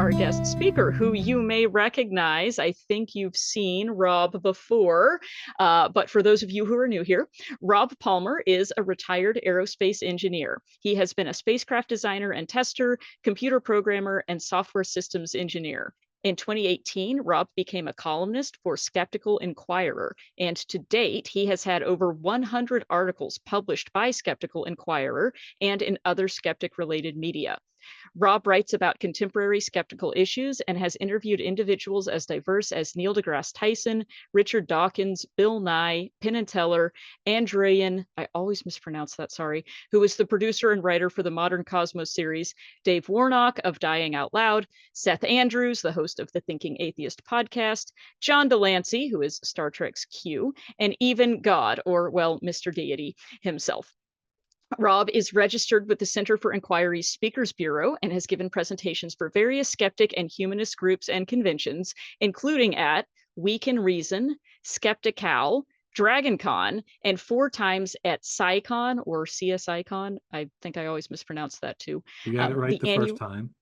our guest speaker, who you may recognize. I think you've seen Rob before, but for those of you who are new here, Rob Palmer is a retired aerospace engineer. He has been a spacecraft designer and tester, computer programmer, and software systems engineer. In 2018, Rob became a columnist for Skeptical Inquirer, and to date, he has had over 100 articles published by Skeptical Inquirer and in other skeptic-related media. Rob writes about contemporary skeptical issues and has interviewed individuals as diverse as Neil deGrasse Tyson, Richard Dawkins, Bill Nye, Penn and Teller, Andrean, I always mispronounce that, sorry, who is the producer and writer for the Modern Cosmos series, Dave Warnock of Dying Out Loud, Seth Andrews, the host of the Thinking Atheist podcast, John Delancey, who is Star Trek's Q, and even God, or, well, Mr. Deity himself. Rob is registered with the Center for Inquiry's Speakers Bureau and has given presentations for various skeptic and humanist groups and conventions, including at We Can Reason, Skeptical, DragonCon, and 4 times at SciCon or CSICon. I think I always mispronounce that too. You got it right the first time.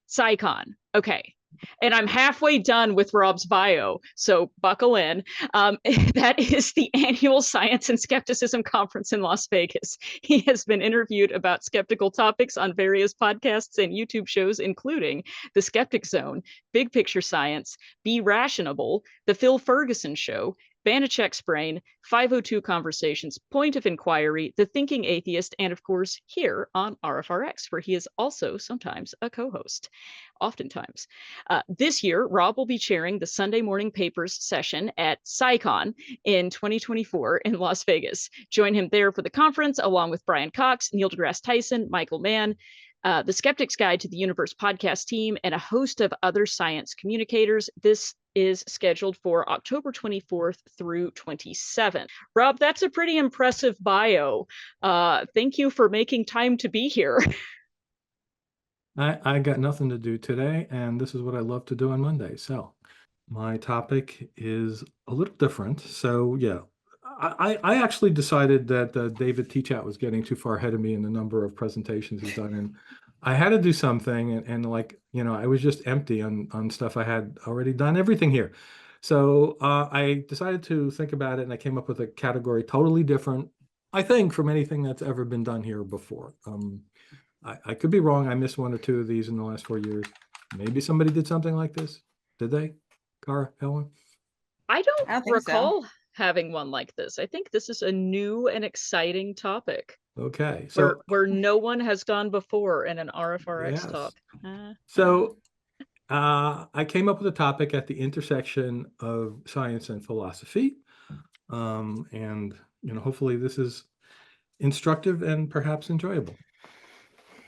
SciCon. Okay. And I'm halfway done with Rob's bio, so buckle in. That is the annual Science and Skepticism Conference in Las Vegas. He has been interviewed about skeptical topics on various podcasts and YouTube shows, including The Skeptic Zone, Big Picture Science, Be Rationable, The Phil Ferguson Show, Banachek's Brain, 502 Conversations, Point of Inquiry, The Thinking Atheist, and of course, here on RfRx, where he is also sometimes a co-host, oftentimes. This year, Rob will be chairing the Sunday Morning Papers session at SciCon in 2024 in Las Vegas. Join him there for the conference, along with Brian Cox, Neil deGrasse Tyson, Michael Mann, the Skeptic's Guide to the Universe podcast team, and a host of other science communicators. This is scheduled for October 24th through 27th. Rob, that's a pretty impressive bio. Thank you for making time to be here. I got nothing to do today, and this is what I love to do on Monday. So my topic is a little different. So yeah, I actually decided that David Teachout was getting too far ahead of me in the number of presentations he's done, and I had to do something, and like, I was just empty on stuff I had already done everything here. So I decided to think about it, and I came up with a category totally different, I think, from anything that's ever been done here before. I could be wrong. I missed 1 or 2 of these in the last 4 years. Maybe somebody did something like this. Did they? Cara, Helen? I don't recall having one like this. I think this is a new and exciting topic. Okay. So where no one has gone before in an RfRx talk. So I came up with a topic at the intersection of science and philosophy. And hopefully this is instructive and perhaps enjoyable.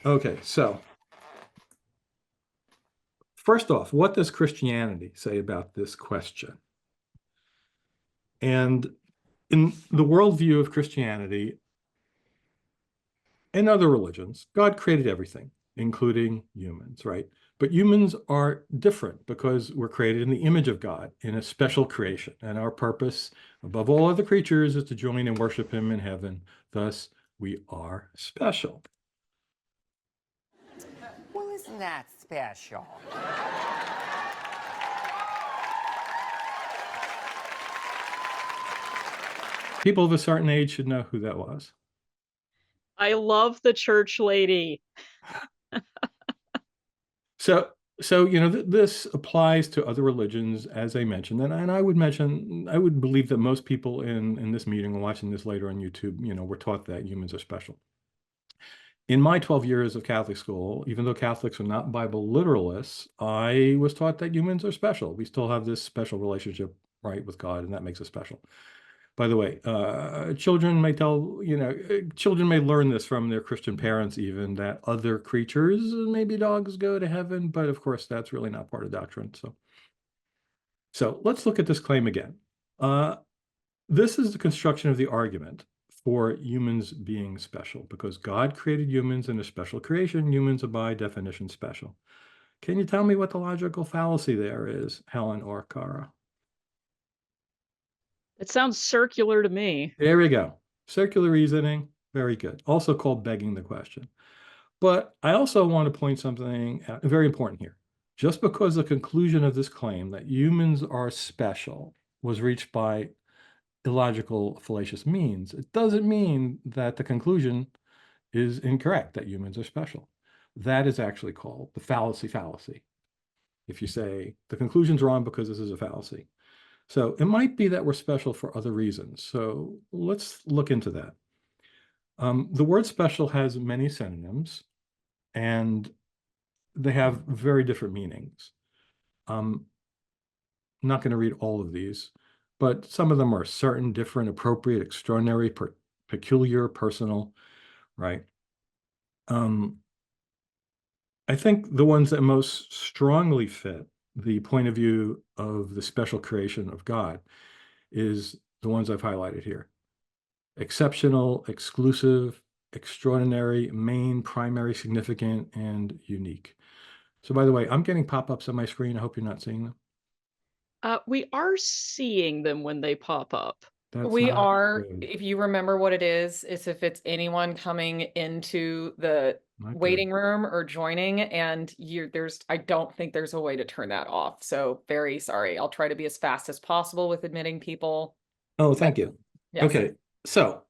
Okay, so first off, what does Christianity say about this question? And in the worldview of Christianity and other religions, God created everything, including humans, right? But humans are different because we're created in the image of God in a special creation. And our purpose, above all other creatures, is to join and worship him in heaven. Thus, we are special. Well, isn't that special? People of a certain age should know who that was. I love the church lady. So this applies to other religions, as I mentioned, and I would believe that most people in this meeting and watching this later on YouTube, were taught that humans are special. In my 12 years of Catholic school, even though Catholics are not Bible literalists, I was taught that humans are special. We still have this special relationship, right, with God, and that makes us special. By the way, children may learn this from their Christian parents, even, that other creatures, maybe dogs, go to heaven, but of course that's really not part of doctrine. So let's look at this claim again. This is the construction of the argument for humans being special, because God created humans in a special creation. Humans are by definition special. Can you tell me what the logical fallacy there is, Helen or Cara? It sounds circular to me. There we go. Circular reasoning. Very good. Also called begging the question. But I also want to point something out, very important here. Just because the conclusion of this claim that humans are special was reached by illogical, fallacious means, it doesn't mean that the conclusion is incorrect, that humans are special. That is actually called the fallacy. If you say the conclusion's wrong because this is a fallacy. So it might be that we're special for other reasons. So let's look into that. The word special has many synonyms, and they have very different meanings. I'm not going to read all of these, but some of them are certain, different, appropriate, extraordinary, peculiar, personal, right? I think the ones that most strongly fit the point of view of the special creation of God is the ones I've highlighted here. Exceptional, exclusive, extraordinary, main, primary, significant, and unique. So by the way, I'm getting pop-ups on my screen. I hope you're not seeing them. We are seeing them when they pop up. That's We not are, good. if you remember what it is if it's anyone coming into the Not good. waiting room or joining, and I don't think there's a way to turn that off. So very sorry. I'll try to be as fast as possible with admitting people. Oh, thank you. Yes. Okay, so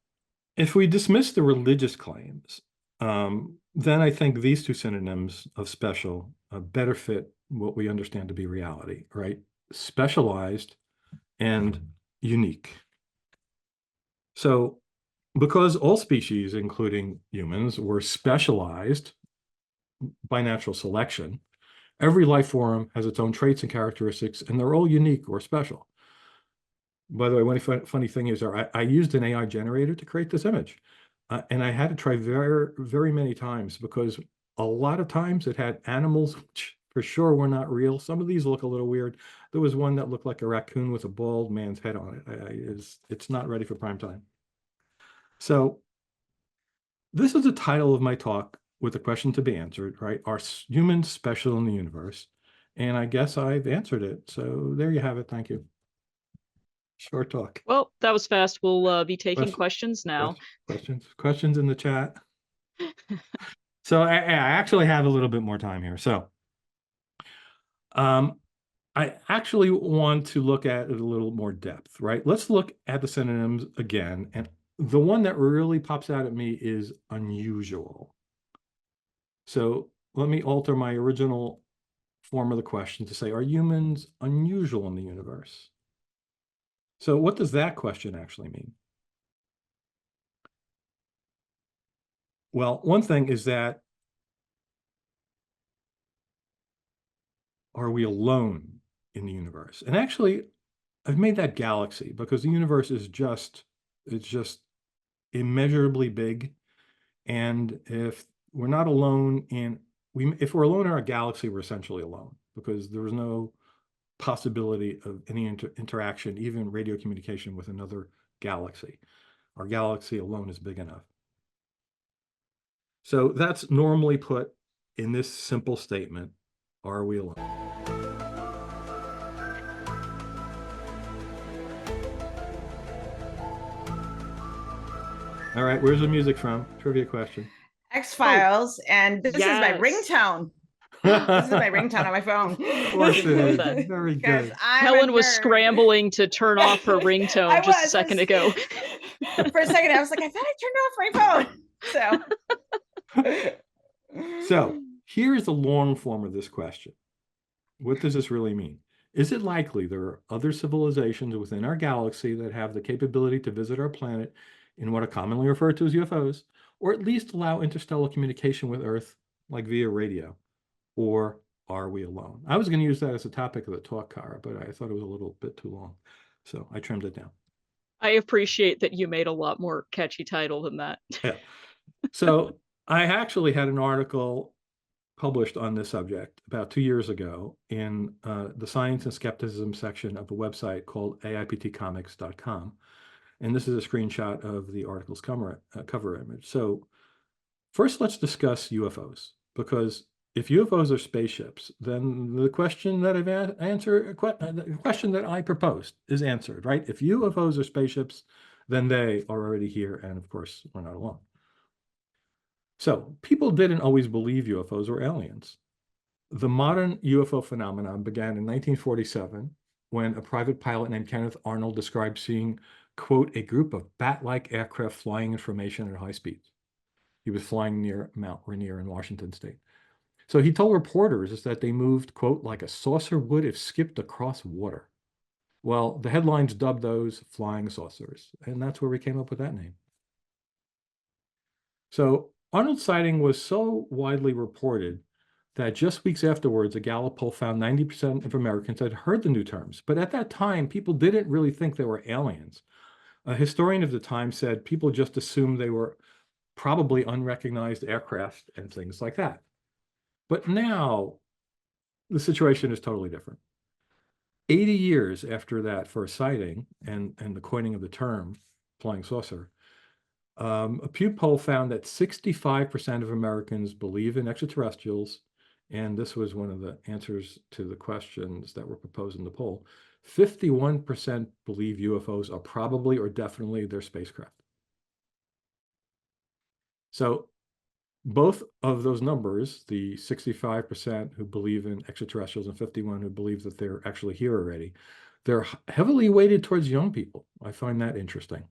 if we dismiss the religious claims, then I think these two synonyms of special better fit what we understand to be reality, right? Specialized and unique. So because all species, including humans, were specialized by natural selection, every life form has its own traits and characteristics, and they're all unique or special. By the way, one funny thing is I used an AI generator to create this image. And I had to try very, very many times because a lot of times it had animals which for sure were not real. Some of these look a little weird. There was one that looked like a raccoon with a bald man's head on it. It's not ready for prime time. So this is the title of my talk with a question to be answered, right? Are humans special in the universe? And I guess I've answered it. So there you have it. Thank you. Short talk. Well, that was fast. We'll be taking Question- questions now. Questions in the chat. So I actually have a little bit more time here. So I actually want to look at it a little more depth, right? Let's look at the synonyms again. And the one that really pops out at me is unusual. So let me alter my original form of the question to say, are humans unusual in the universe? So what does that question actually mean? Well, one thing is that, are we alone in the universe? And actually, I've made that galaxy because the universe is it's just immeasurably big. And if we're not alone if we're alone in our galaxy, we're essentially alone because there is no possibility of any interaction, even radio communication with another galaxy. Our galaxy alone is big enough. So that's normally put in this simple statement, are we alone? All right, where's the music from? Trivia question. X-Files, and this is my yes. ringtone. This is my ringtone on my phone. Of course it is. Very good. Helen was scrambling to turn off her ringtone just a second ago. For a second, I was like, I thought I turned off my phone. So here's the long form of this question. What does this really mean? Is it likely there are other civilizations within our galaxy that have the capability to visit our planet in what are commonly referred to as UFOs, or at least allow interstellar communication with Earth, like via radio? Or are we alone? I was going to use that as a topic of the talk, Cara, but I thought it was a little bit too long. So I trimmed it down. I appreciate that you made a lot more catchy title than that. Yeah. So I actually had an article published on this subject about 2 years ago in the Science and Skepticism section of a website called aiptcomics.com. And this is a screenshot of the article's cover image. So first, let's discuss UFOs, because if UFOs are spaceships, then the question that I've answered, the question that I proposed is answered, right? If UFOs are spaceships, then they are already here, and of course, we're not alone. So people didn't always believe UFOs were aliens. The modern UFO phenomenon began in 1947 when a private pilot named Kenneth Arnold described seeing, quote, a group of bat-like aircraft flying in formation at high speeds. He was flying near Mount Rainier in Washington state. So he told reporters that they moved, quote, like a saucer would if skipped across water. Well, the headlines dubbed those flying saucers, and that's where we came up with that name. So Arnold's sighting was so widely reported that just weeks afterwards, a Gallup poll found 90% of Americans had heard the new terms. But at that time, people didn't really think they were aliens. A historian of the time said people just assumed they were probably unrecognized aircraft and things like that. But now the situation is totally different. 80 years after that first sighting and the coining of the term flying saucer, a Pew poll found that 65% of Americans believe in extraterrestrials, and this was one of the answers to the questions that were proposed in the poll. 51% believe UFOs are probably or definitely their spacecraft. So both of those numbers, the 65% who believe in extraterrestrials and 51 who believe that they're actually here already, they're heavily weighted towards young people. I find that interesting.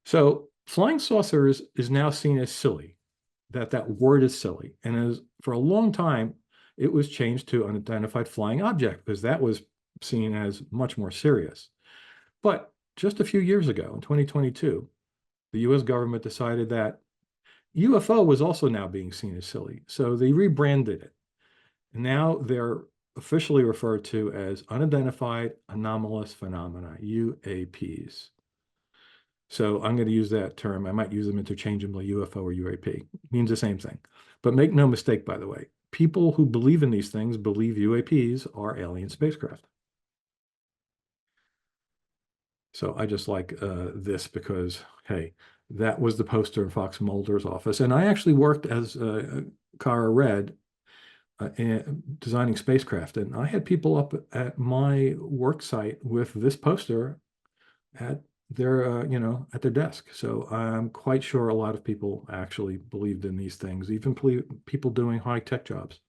So flying saucers is now seen as silly, that word is silly. And as for a long time, it was changed to unidentified flying object because that was seen as much more serious. But just a few years ago, in 2022, the US government decided that UFO was also now being seen as silly. So they rebranded it. And now they're officially referred to as unidentified anomalous phenomena, UAPs. So I'm going to use that term. I might use them interchangeably, UFO or UAP. It means the same thing. But make no mistake, by the way, people who believe in these things believe UAPs are alien spacecraft. So I just like this because, hey, that was the poster in Fox Mulder's office. And I actually worked as Kara read designing spacecraft. And I had people up at my work site with this poster at their, at their desk. So I'm quite sure a lot of people actually believed in these things, even people doing high-tech jobs.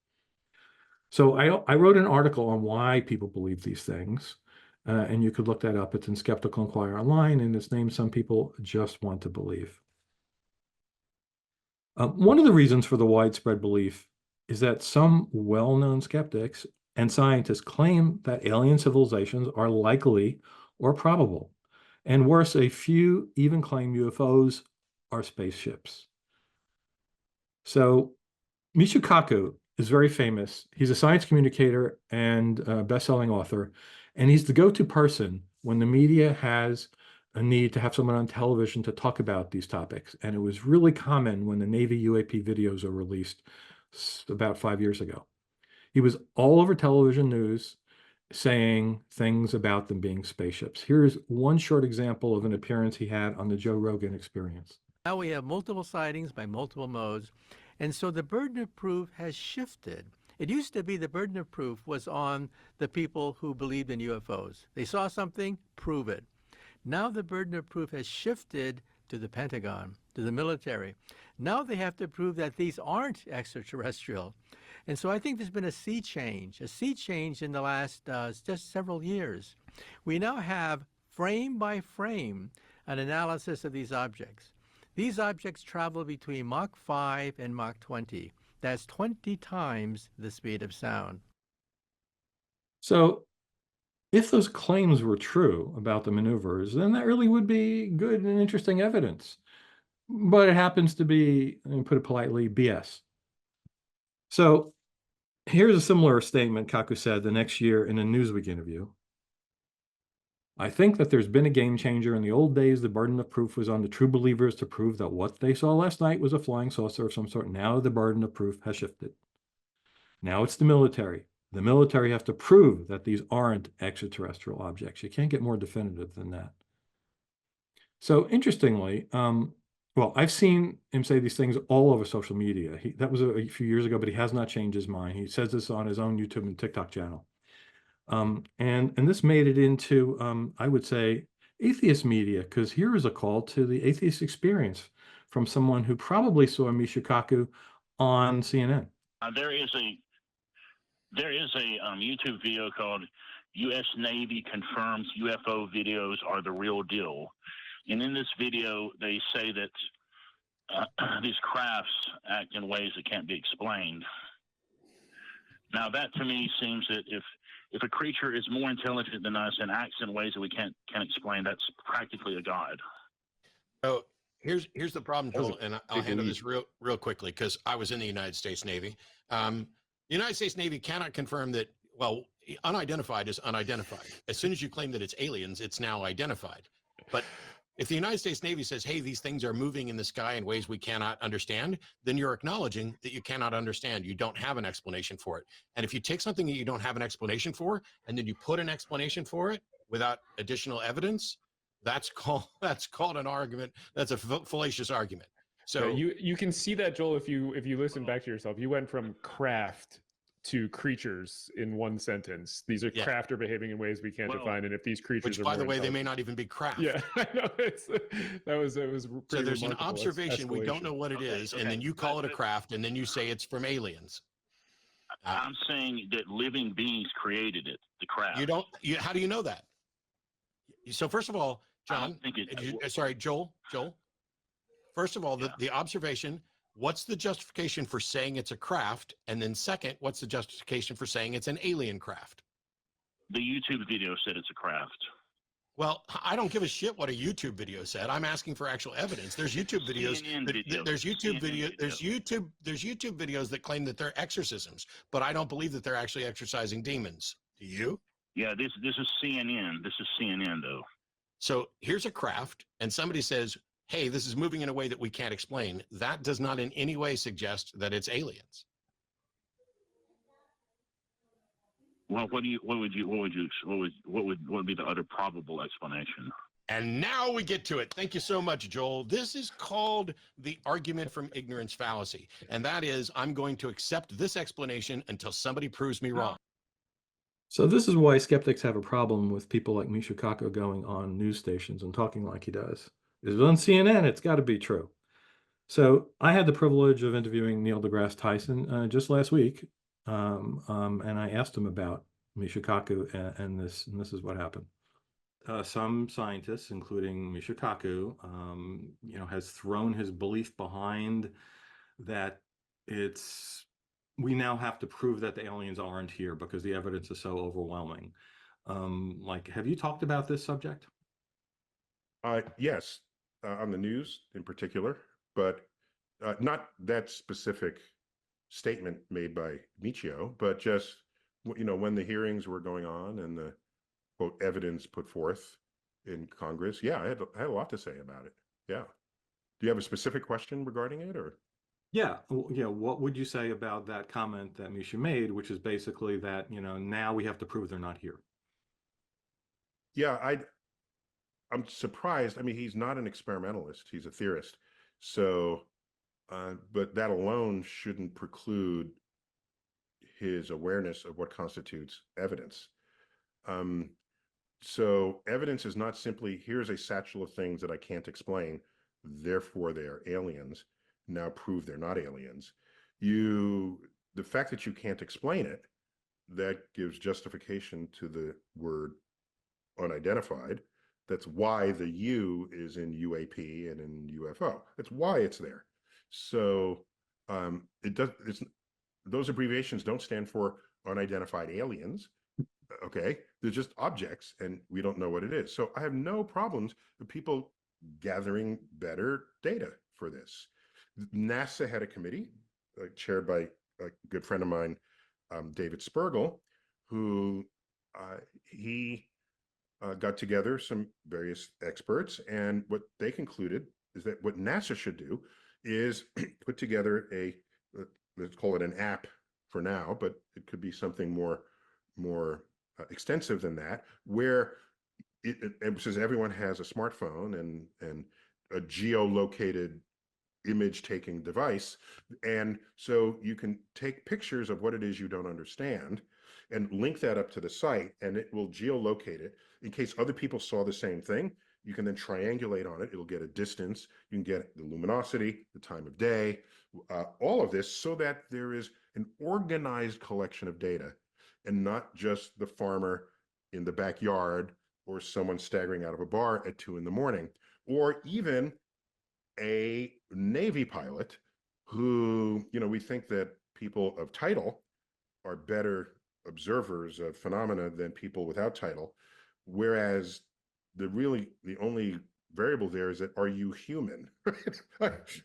So I wrote an article on why people believe these things. And you could look that up. It's in Skeptical Inquirer online, and it's named Some People Just Want to Believe. One of the reasons for the widespread belief is that some well-known skeptics and scientists claim that alien civilizations are likely or probable. And worse, a few even claim UFOs are spaceships. So Michio Kaku is very famous. He's a science communicator and a best-selling author, and he's the go-to person when the media has a need to have someone on television to talk about these topics. And it was really common when the Navy UAP videos were released about 5 years ago. He was all over television news saying things about them being spaceships. Here's one short example of an appearance he had on the Joe Rogan Experience. Now we have multiple sightings by multiple modes, and so the burden of proof has shifted. It used to be the burden of proof was on the people who believed in UFOs. They saw something, prove it. Now the burden of proof has shifted to the Pentagon, to the military. Now they have to prove that these aren't extraterrestrial. And so I think there's been a sea change in the last just several years. We now have frame by frame an analysis of these objects. These objects travel between Mach 5 and Mach 20. That's 20 times the speed of sound. So if those claims were true about the maneuvers, then that really would be good and interesting evidence. But it happens to be, let me put it politely, BS. So here's a similar statement Kaku said the next year in a Newsweek interview. I think that there's been a game changer. In the old days, the burden of proof was on the true believers to prove that what they saw last night was a flying saucer of some sort. Now the burden of proof has shifted. Now it's the military. The military has to prove that these aren't extraterrestrial objects. You can't get more definitive than that. So interestingly, well, I've seen him say these things all over social media. That was a few years ago, but he has not changed his mind. He says this on his own YouTube and TikTok channel. And this made it into, I would say, atheist media, because here is a call to the atheist experience from someone who probably saw Michio Kaku on CNN. There is a There is a YouTube video called U.S. Navy Confirms UFO Videos Are the Real Deal. And in this video, they say that these crafts act in ways that can't be explained. Now, that to me seems that if a creature is more intelligent than us and acts in ways that we can't explain, that's practically a god. So here's the problem, Joel, and I'll handle this real quickly because I was in the United States Navy. The United States Navy cannot confirm that, well, unidentified is unidentified. As soon as you claim that it's aliens, it's now identified. But if the United States Navy says, hey, these things are moving in the sky in ways we cannot understand, then you're acknowledging that you cannot understand. You don't have an explanation for it. And if you take something that you don't have an explanation for, and then you put an explanation for it without additional evidence, that's called an argument. That's a fallacious argument. So yeah, you can see that, Joel, if you listen back to yourself. You went from craft to creatures in one sentence. These are craft are behaving in ways we can't define, and if these creatures, which by the way, they may not even be craft. Yeah, I know. It was so there's an observation we don't know what it is, and then you call it a craft, and then you say it's from aliens. I'm saying that living beings created it, the craft. You don't. How do you know that? So first of all, John, sorry, Joel. First of all, the observation. What's the justification for saying it's a craft? And then second, what's the justification for saying it's an alien craft? The YouTube video said it's a craft. Well, I don't give a shit what a YouTube video said. I'm asking for actual evidence. There's YouTube videos. There's YouTube videos that claim that they're exorcisms, but I don't believe that they're actually exorcising demons. Do you? Yeah, this is CNN. This is CNN though. So here's a craft, and somebody says, hey, this is moving in a way that we can't explain. That does not in any way suggest that it's aliens. Well, what would be the other probable explanation? And now we get to it. Thank you so much, Joel. This is called the argument from ignorance fallacy. And that is, I'm going to accept this explanation until somebody proves me wrong. So this is why skeptics have a problem with people like Michio Kaku going on news stations and talking like he does. It's on CNN, it's got to be true. So I had the privilege of interviewing Neil deGrasse Tyson just last week, and I asked him about Michio Kaku, and this is what happened. Some scientists, including Michio Kaku, has thrown his belief behind that we now have to prove that the aliens aren't here because the evidence is so overwhelming. Have you talked about this subject? Yes. On the news in particular, but not that specific statement made by Michio, but just, when the hearings were going on and the quote evidence put forth in Congress. Yeah, I had a lot to say about it. Yeah. Do you have a specific question regarding it, or? Yeah. What would you say about that comment that Michio made, which is basically that, now we have to prove they're not here? Yeah, I'm surprised. I mean, he's not an experimentalist. He's a theorist. So, but that alone shouldn't preclude his awareness of what constitutes evidence. So evidence is not simply, here's a satchel of things that I can't explain, therefore they are aliens. Now prove they're not aliens. The fact that you can't explain it, that gives justification to the word unidentified. That's why the U is in UAP and in UFO. That's why it's there. So those abbreviations don't stand for unidentified aliens. Okay, they're just objects, and we don't know what it is. So I have no problems with people gathering better data for this. NASA had a committee chaired by a good friend of mine, David Spergel, who he got together some various experts, and what they concluded is that what NASA should do is put together let's call it an app for now, but it could be something more extensive than that, where it says everyone has a smartphone and a geolocated image taking device, and so you can take pictures of what it is you don't understand and link that up to the site, and it will geolocate it in case other people saw the same thing. You can then triangulate on it. It'll get a distance. You can get the luminosity, the time of day, all of this, so that there is an organized collection of data and not just the farmer in the backyard or someone staggering out of a bar at 2 a.m, or even a Navy pilot who, we think that people of title are better observers of phenomena than people without title, whereas the only variable there is that, are you human?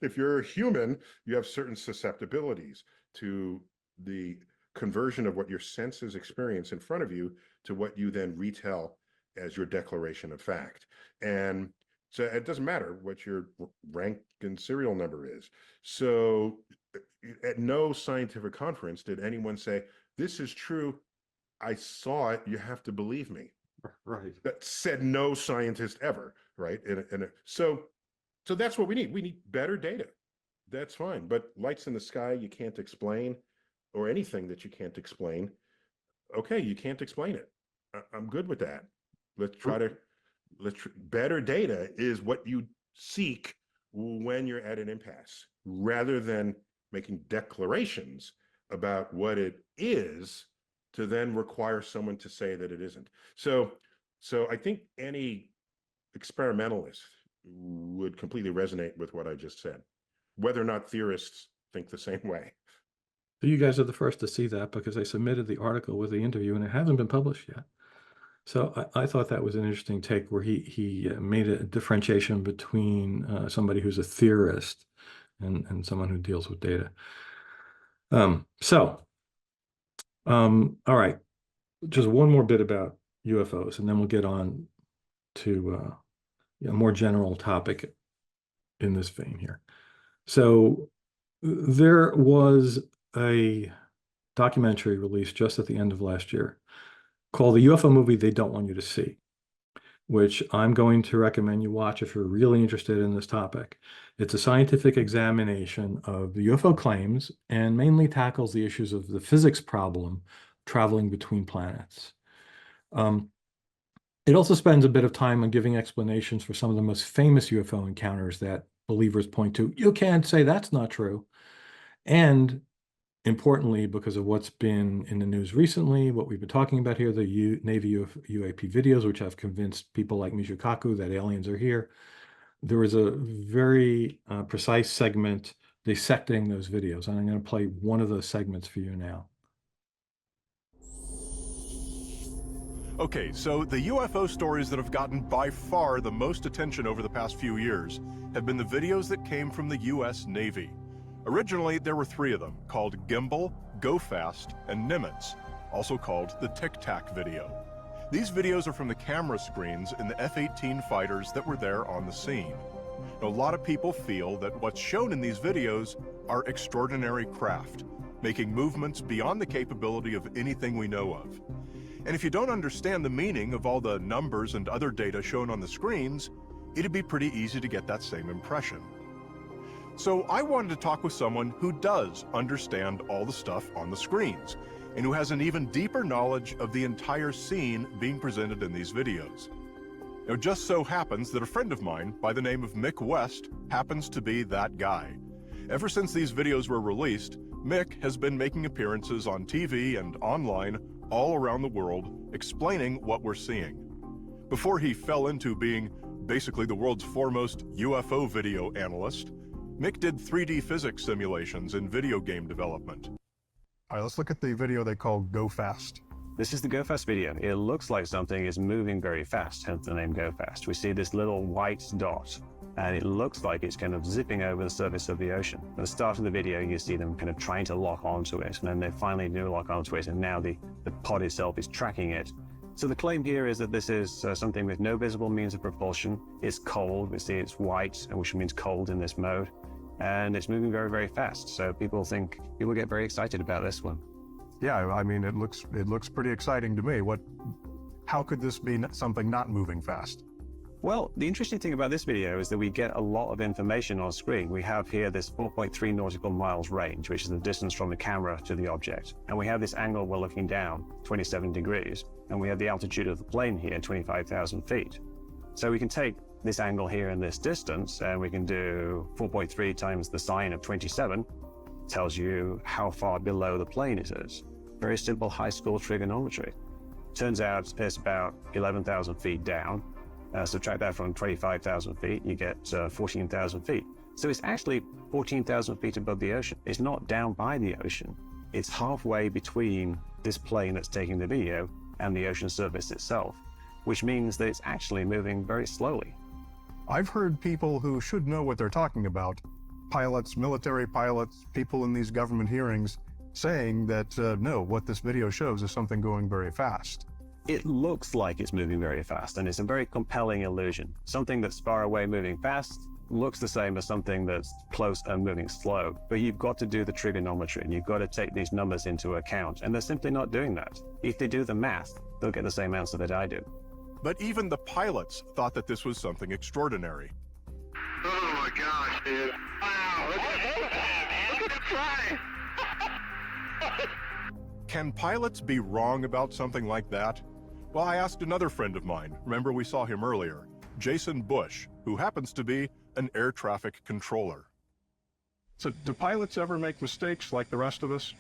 If you're a human, you have certain susceptibilities to the conversion of what your senses experience in front of you to what you then retell as your declaration of fact. And so it doesn't matter what your rank and serial number is. So at no scientific conference did anyone say, this is true, I saw it, you have to believe me. Right. That said no scientist ever, right? So that's what we need. We need better data. That's fine. But lights in the sky you can't explain, or anything that you can't explain, okay, you can't explain it. I'm good with that. Better data is what you seek when you're at an impasse, rather than making declarations about what it is to then require someone to say that it isn't. So I think any experimentalist would completely resonate with what I just said, whether or not theorists think the same way. So you guys are the first to see that, because I submitted the article with the interview and it hasn't been published yet. So I thought that was an interesting take, where he made a differentiation between somebody who's a theorist and someone who deals with data. All right, just one more bit about UFOs, and then we'll get on to a more general topic in this vein here. So there was a documentary released just at the end of last year called The UFO Movie They Don't Want You to See, which I'm going to recommend you watch if you're really interested in this topic. It's a scientific examination of the UFO claims and mainly tackles the issues of the physics problem traveling between planets. It also spends a bit of time on giving explanations for some of the most famous UFO encounters that believers point to. You can't say that's not true. And importantly, because of what's been in the news recently, what we've been talking about here, the Navy UAP videos, which have convinced people like Michikaku that aliens are here, there was a very precise segment dissecting those videos. And I'm going to play one of those segments for you now. Okay, so the UFO stories that have gotten by far the most attention over the past few years have been the videos that came from the US Navy. Originally, there were 3 of them, called Gimbal, Go Fast, and Nimitz, also called the Tic Tac video. These videos are from the camera screens in the F-18 fighters that were there on the scene. Now, a lot of people feel that what's shown in these videos are extraordinary craft, making movements beyond the capability of anything we know of. And if you don't understand the meaning of all the numbers and other data shown on the screens, it'd be pretty easy to get that same impression. So I wanted to talk with someone who does understand all the stuff on the screens, and who has an even deeper knowledge of the entire scene being presented in these videos. Now, it just so happens that a friend of mine by the name of Mick West happens to be that guy. Ever since these videos were released, Mick has been making appearances on TV and online all around the world explaining what we're seeing. Before he fell into being basically the world's foremost UFO video analyst, Mick did 3D physics simulations in video game development. All right, let's look at the video they call Go Fast. This is the Go Fast video. It looks like something is moving very fast, hence the name Go Fast. We see this little white dot, and it looks like it's kind of zipping over the surface of the ocean. At the start of the video, you see them kind of trying to lock onto it, and then they finally do lock onto it, and now the pod itself is tracking it. So the claim here is that this is something with no visible means of propulsion. It's cold, we see it's white, which means cold in this mode. And it's moving very, very fast. So people get very excited about this one. Yeah, I mean, it looks pretty exciting to me. How could this be something not moving fast? Well, the interesting thing about this video is that we get a lot of information on screen. We have here this 4.3 nautical miles range, which is the distance from the camera to the object. And we have this angle we're looking down, 27 degrees. And we have the altitude of the plane here, 25,000 feet. So we can take this angle here and this distance, and we can do 4.3 times the sine of 27, tells you how far below the plane it is. Very simple high school trigonometry. Turns out it's about 11,000 feet down. Subtract that from 25,000 feet, you get 14,000 feet. So it's actually 14,000 feet above the ocean. It's not down by the ocean. It's halfway between this plane that's taking the video and the ocean surface itself, which means that it's actually moving very slowly. I've heard people who should know what they're talking about, pilots, military pilots, people in these government hearings, saying that no, what this video shows is something going very fast. It looks like it's moving very fast, and it's a very compelling illusion. Something that's far away moving fast looks the same as something that's close and moving slow. But you've got to do the trigonometry, and you've got to take these numbers into account, and they're simply not doing that. If they do the math, they'll get the same answer that I do. But even the pilots thought that this was something extraordinary. Oh my gosh, dude. Wow, look at that, man. Look at it fly. Can pilots be wrong about something like that? Well, I asked another friend of mine, remember we saw him earlier, Jason Bush, who happens to be an air traffic controller. So do pilots ever make mistakes like the rest of us?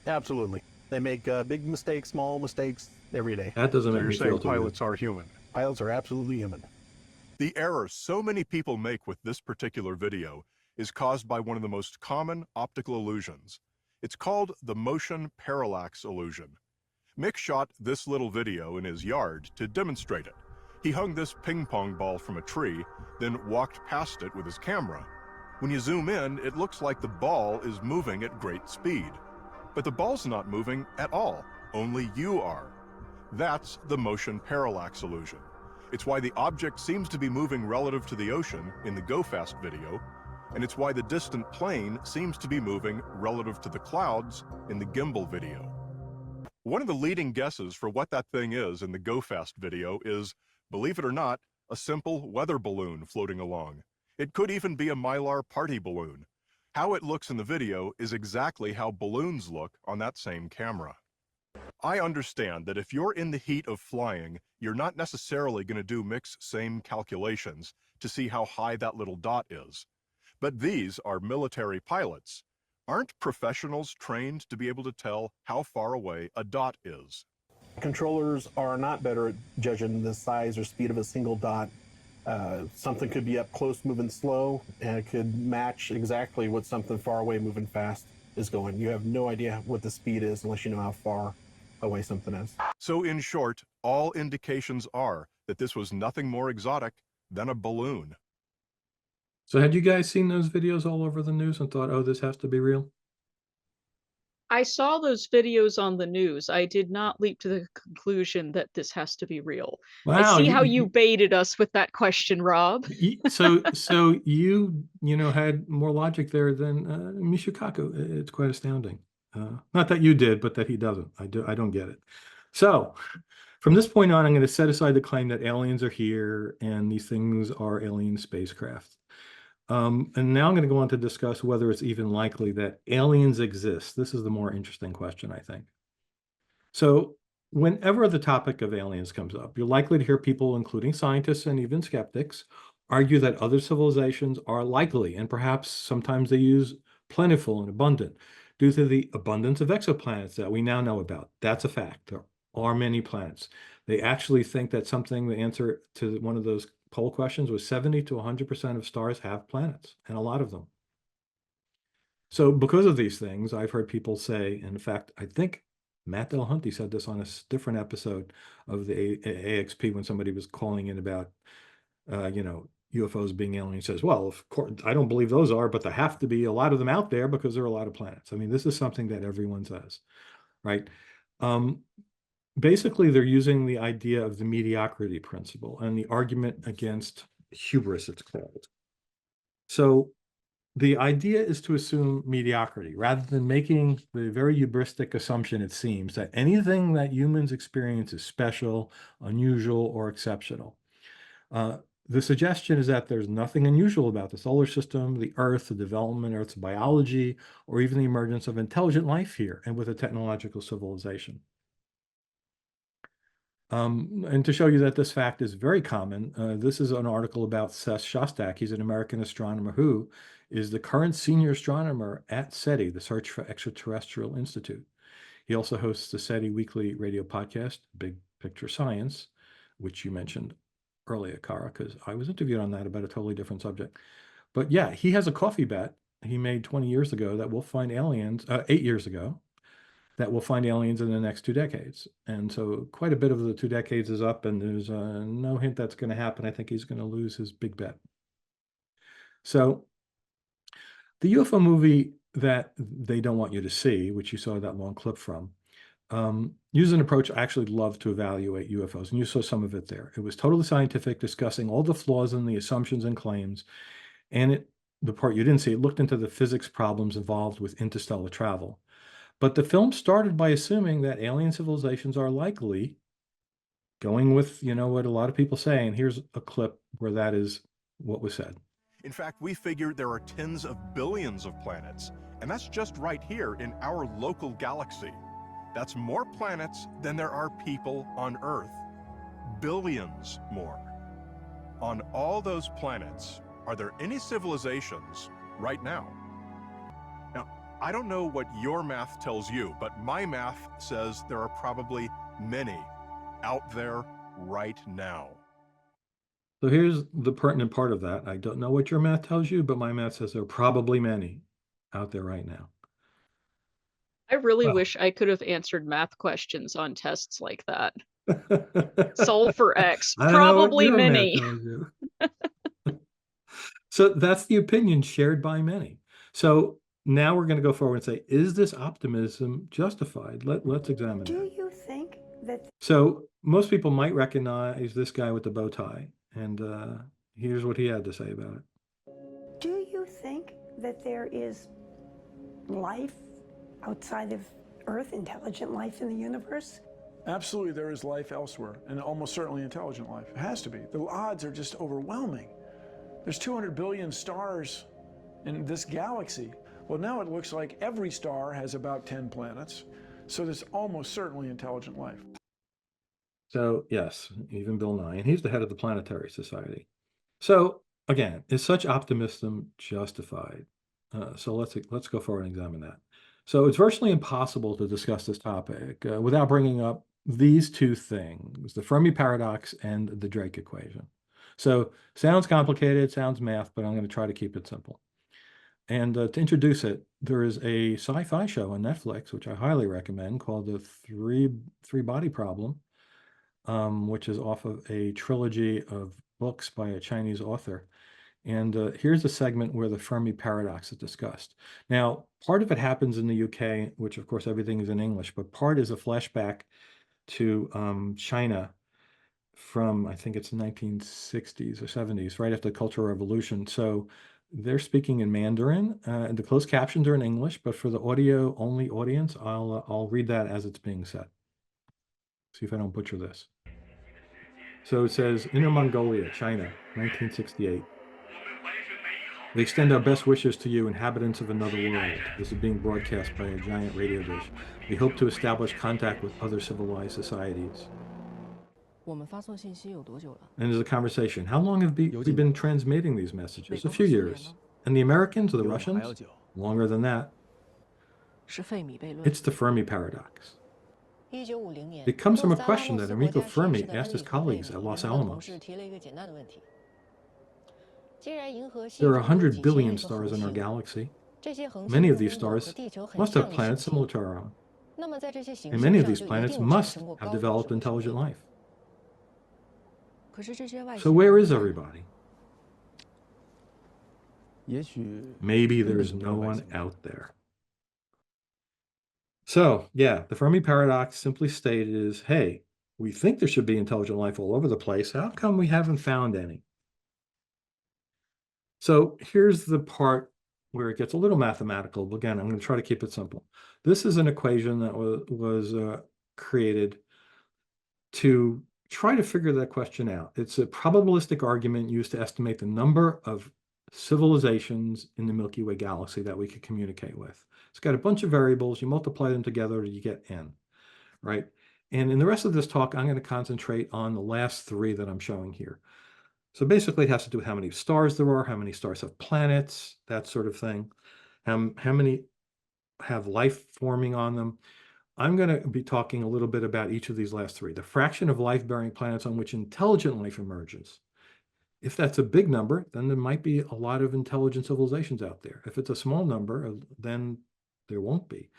Absolutely. They make big mistakes, small mistakes every day. That doesn't So make you're me saying feel too pilots are human? Pilots are absolutely human. The error so many people make with this particular video is caused by one of the most common optical illusions. It's called the motion parallax illusion. Mick shot this little video in his yard to demonstrate it. He hung this ping pong ball from a tree, then walked past it with his camera. When you zoom in, it looks like the ball is moving at great speed. But the ball's not moving at all, only you are. That's the motion parallax illusion. It's why the object seems to be moving relative to the ocean in the Go Fast video, and it's why the distant plane seems to be moving relative to the clouds in the gimbal video. One of the leading guesses for what that thing is in the Go Fast video is, believe it or not, a simple weather balloon floating along. It could even be a Mylar party balloon. How it looks in the video is exactly how balloons look on that same camera. I understand that if you're in the heat of flying, you're not necessarily going to do Mick's same calculations to see how high that little dot is. But these are military pilots. Aren't professionals trained to be able to tell how far away a dot is? Controllers are not better at judging the size or speed of a single dot. Something could be up close moving slow, and it could match exactly what something far away moving fast is going. You have no idea what the speed is unless you know how far away something is. So in short, all indications are that this was nothing more exotic than a balloon. So had you guys seen those videos all over the news and thought, oh, this has to be real? I saw those videos on the news. I did not leap to the conclusion that this has to be real. I Wow, see how you baited us with that question, Rob. so you had more logic there than Michikaku. It's quite astounding. Not that you did, but that he doesn't. I don't get it. So from this point on, I'm going to set aside the claim that aliens are here and these things are alien spacecraft. And now I'm going to go on to discuss whether it's even likely that aliens exist. This is the more interesting question, I think. So whenever the topic of aliens comes up, you're likely to hear people, including scientists and even skeptics, argue that other civilizations are likely, and perhaps sometimes they use plentiful and abundant, due to the abundance of exoplanets that we now know about. That's a fact. There are many planets. They actually think that the answer to one of those poll questions was 70 to 100% of stars have planets, and a lot of them. So because of these things, I've heard people say, in fact, I think Matt Delahunty said this on a different episode of the AXP when somebody was calling in about, UFOs being alien. He says, well, of course, I don't believe those are, but there have to be a lot of them out there because there are a lot of planets. I mean, this is something that everyone says, right? Basically, they're using the idea of the mediocrity principle and the argument against hubris, it's called. So the idea is to assume mediocrity rather than making the very hubristic assumption, it seems, that anything that humans experience is special, unusual, or exceptional. The suggestion is that there's nothing unusual about the solar system, the Earth, the development of Earth's biology, or even the emergence of intelligent life here and with a technological civilization. And to show you that this fact is very common, this is an article about Seth Shostak. He's an American astronomer who is the current senior astronomer at SETI, the Search for Extraterrestrial Institute. He also hosts the SETI weekly radio podcast, Big Picture Science, which you mentioned earlier, Kara, because I was interviewed on that about a totally different subject. But yeah, he has a coffee bet he made 20 years ago that we'll find aliens, 8 years ago, that we'll find aliens in the next 2 decades. And so quite a bit of the 2 decades is up, and there's no hint that's going to happen. I think he's going to lose his big bet. So the UFO movie that they don't want you to see, which you saw that long clip from, uses an approach I actually love to evaluate UFOs, and you saw some of it there. It was totally scientific, discussing all the flaws in the assumptions and claims, and the part you didn't see, it looked into the physics problems involved with interstellar travel. But the film started by assuming that alien civilizations are likely, going with, what a lot of people say, and here's a clip where that is what was said. In fact, we figure there are tens of billions of planets, and that's just right here in our local galaxy. That's more planets than there are people on Earth. Billions more. On all those planets, are there any civilizations right now? Now, I don't know what your math tells you, but my math says there are probably many out there right now. So here's the pertinent part of that. I don't know what your math tells you, but my math says there are probably many out there right now. I really wish I could have answered math questions on tests like that. Solve for X. I don't know what Probably your math many. tells you. So that's the opinion shared by many. So now we're going to go forward and say, is this optimism justified? Let's examine that. Do you think that So most people might recognize this guy with the bow tie, and here's what he had to say about it. do you think that there is life outside of Earth, intelligent life in the universe? Absolutely, there is life elsewhere, and almost certainly intelligent life. It has to be. The odds are just overwhelming. There's 200 billion stars in this galaxy. Well, now it looks like every star has about 10 planets, so there's almost certainly intelligent life. So yes, even Bill Nye, and he's the head of the Planetary Society. So again, is such optimism justified? So let's go forward and examine that. So it's virtually impossible to discuss this topic without bringing up these two things, the Fermi paradox and the Drake equation. So sounds complicated, sounds math, but I'm going to try to keep it simple. And to introduce it, there is a sci-fi show on Netflix, which I highly recommend, called The Three Body Problem, which is off of a trilogy of books by a Chinese author. And here's a segment where the Fermi paradox is discussed. Now, part of it happens in the UK, which of course everything is in English, but part is a flashback to China from, I think it's 1960s or 70s, right after the Cultural Revolution. So they're speaking in Mandarin, and the closed captions are in English, but for the audio only audience, I'll read that as it's being said. See if I don't butcher this. So it says, Inner Mongolia, China, 1968. We extend our best wishes to you, inhabitants of another world. This is being broadcast by a giant radio dish. We hope to establish contact with other civilized societies. And there's a conversation. How long have we been transmitting these messages? A few years. And the Americans or the Russians? Longer than that. It's the Fermi paradox. It comes from a question that Enrico Fermi asked his colleagues at Los Alamos. There are 100 billion stars in our galaxy. Many of these stars must have planets similar to our own. And many of these planets must have developed intelligent life. So where is everybody? Maybe there's no one out there. So yeah, the Fermi paradox simply stated is, hey, we think there should be intelligent life all over the place. How come we haven't found any? So here's the part where it gets a little mathematical. But again, I'm going to try to keep it simple. This is an equation that was created to try to figure that question out. It's a probabilistic argument used to estimate the number of civilizations in the Milky Way galaxy that we could communicate with. It's got a bunch of variables. You multiply them together, you get n, right? And in the rest of this talk, I'm going to concentrate on the last three that I'm showing here. So basically it has to do with how many stars there are, how many stars have planets, that sort of thing. How many have life forming on them. I'm going to be talking a little bit about each of these last three. The fraction of life-bearing planets on which intelligent life emerges. If that's a big number, then there might be a lot of intelligent civilizations out there. If it's a small number, then there won't be.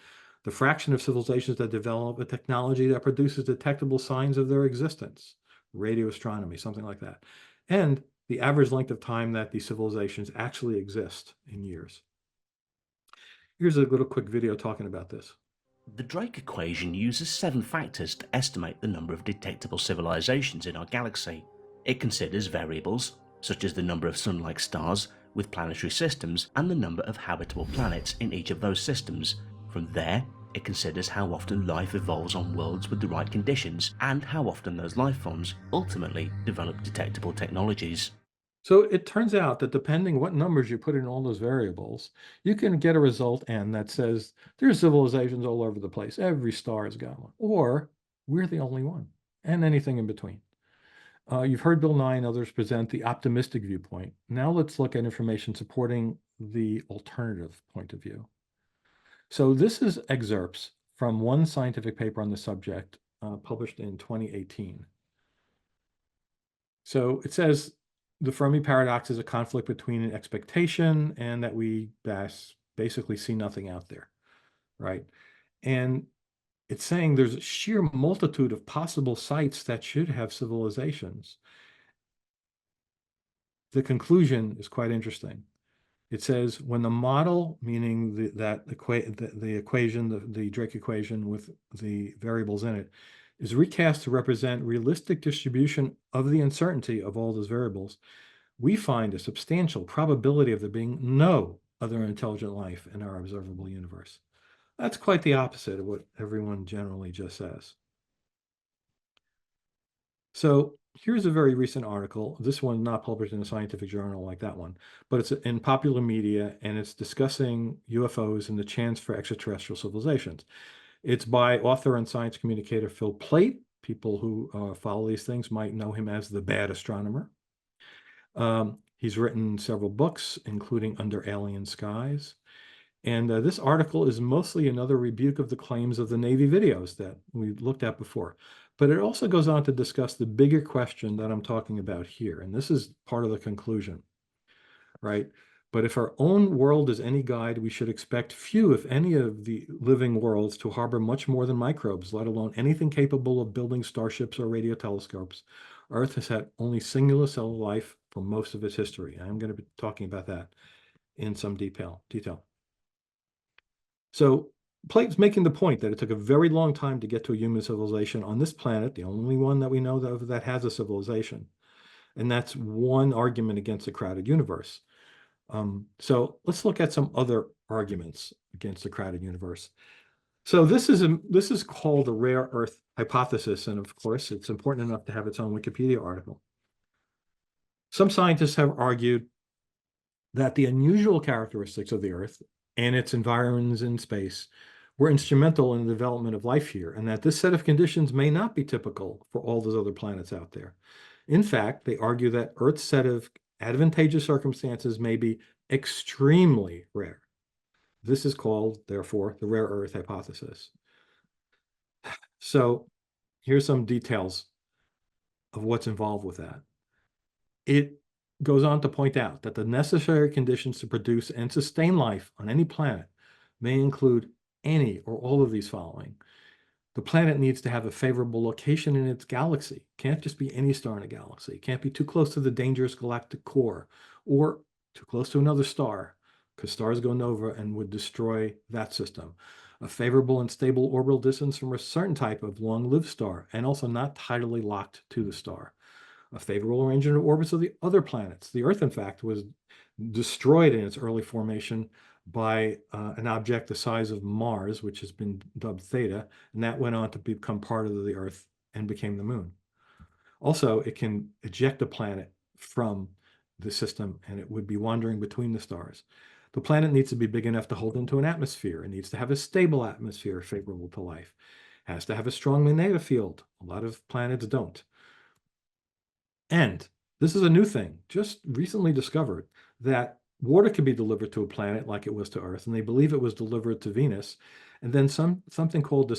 The fraction of civilizations that develop a technology that produces detectable signs of their existence, radio astronomy, something like that. And the average length of time that these civilizations actually exist in years. Here's a little quick video talking about this. The Drake equation uses 7 factors to estimate the number of detectable civilizations in our galaxy. It considers variables, such as the number of sun-like stars with planetary systems and the number of habitable planets in each of those systems. From there, it considers how often life evolves on worlds with the right conditions and how often those life forms ultimately develop detectable technologies. So it turns out that depending what numbers you put in all those variables, you can get a result N that says there's civilizations all over the place. Every star has got one. Or we're the only one, and anything in between. You've heard Bill Nye and others present the optimistic viewpoint. Now let's look at information supporting the alternative point of view. So this is excerpts from one scientific paper on the subject published in 2018. So it says the Fermi paradox is a conflict between an expectation and that we basically see nothing out there, right? And it's saying there's a sheer multitude of possible sites that should have civilizations. The conclusion is quite interesting. It says when the model, meaning the equation, the Drake equation with the variables in it, is recast to represent realistic distribution of the uncertainty of all those variables, we find a substantial probability of there being no other intelligent life in our observable universe. That's quite the opposite of what everyone generally just says. So here's a very recent article. This one not published in a scientific journal like that one, but it's in popular media, and it's discussing UFOs and the chance for extraterrestrial civilizations. It's by author and science communicator Phil Plait. People who follow these things might know him as the bad astronomer. He's written several books, including Under Alien Skies. And this article is mostly another rebuke of the claims of the Navy videos that we looked at before. But it also goes on to discuss the bigger question that I'm talking about here. And this is part of the conclusion, right? But if our own world is any guide, we should expect few, if any, of the living worlds to harbor much more than microbes, let alone anything capable of building starships or radio telescopes. Earth has had only singular cell life for most of its history. I'm going to be talking about that in some detail. So Plate's making the point that it took a very long time to get to a human civilization on this planet, the only one that we know that has a civilization. And that's one argument against a crowded universe. So let's look at some other arguments against the crowded universe. So this is called the rare Earth hypothesis, and of course, it's important enough to have its own Wikipedia article. Some scientists have argued that the unusual characteristics of the Earth and its environs in space were instrumental in the development of life here, and that this set of conditions may not be typical for all those other planets out there. In fact, they argue that Earth's set of advantageous circumstances may be extremely rare. This is called, therefore, the rare Earth hypothesis. So here's some details of what's involved with that. It goes on to point out that the necessary conditions to produce and sustain life on any planet may include any or all of these following. The planet needs to have a favorable location in its galaxy. Can't just be any star in a galaxy. Can't be too close to the dangerous galactic core or too close to another star, because stars go nova and would destroy that system. A favorable and stable orbital distance from a certain type of long-lived star, and also not tidally locked to the star. A favorable arrangement of orbits of the other planets. The Earth, in fact, was destroyed in its early formation by an object the size of Mars, which has been dubbed Theta, and that went on to become part of the Earth and became the Moon. Also, it can eject a planet from the system, and it would be wandering between the stars. The planet needs to be big enough to hold into an atmosphere. It needs to have a stable atmosphere favorable to life. It has to have a strong magnetic field. A lot of planets don't. And this is a new thing, just recently discovered, that water can be delivered to a planet like it was to Earth, and they believe it was delivered to Venus. And then something called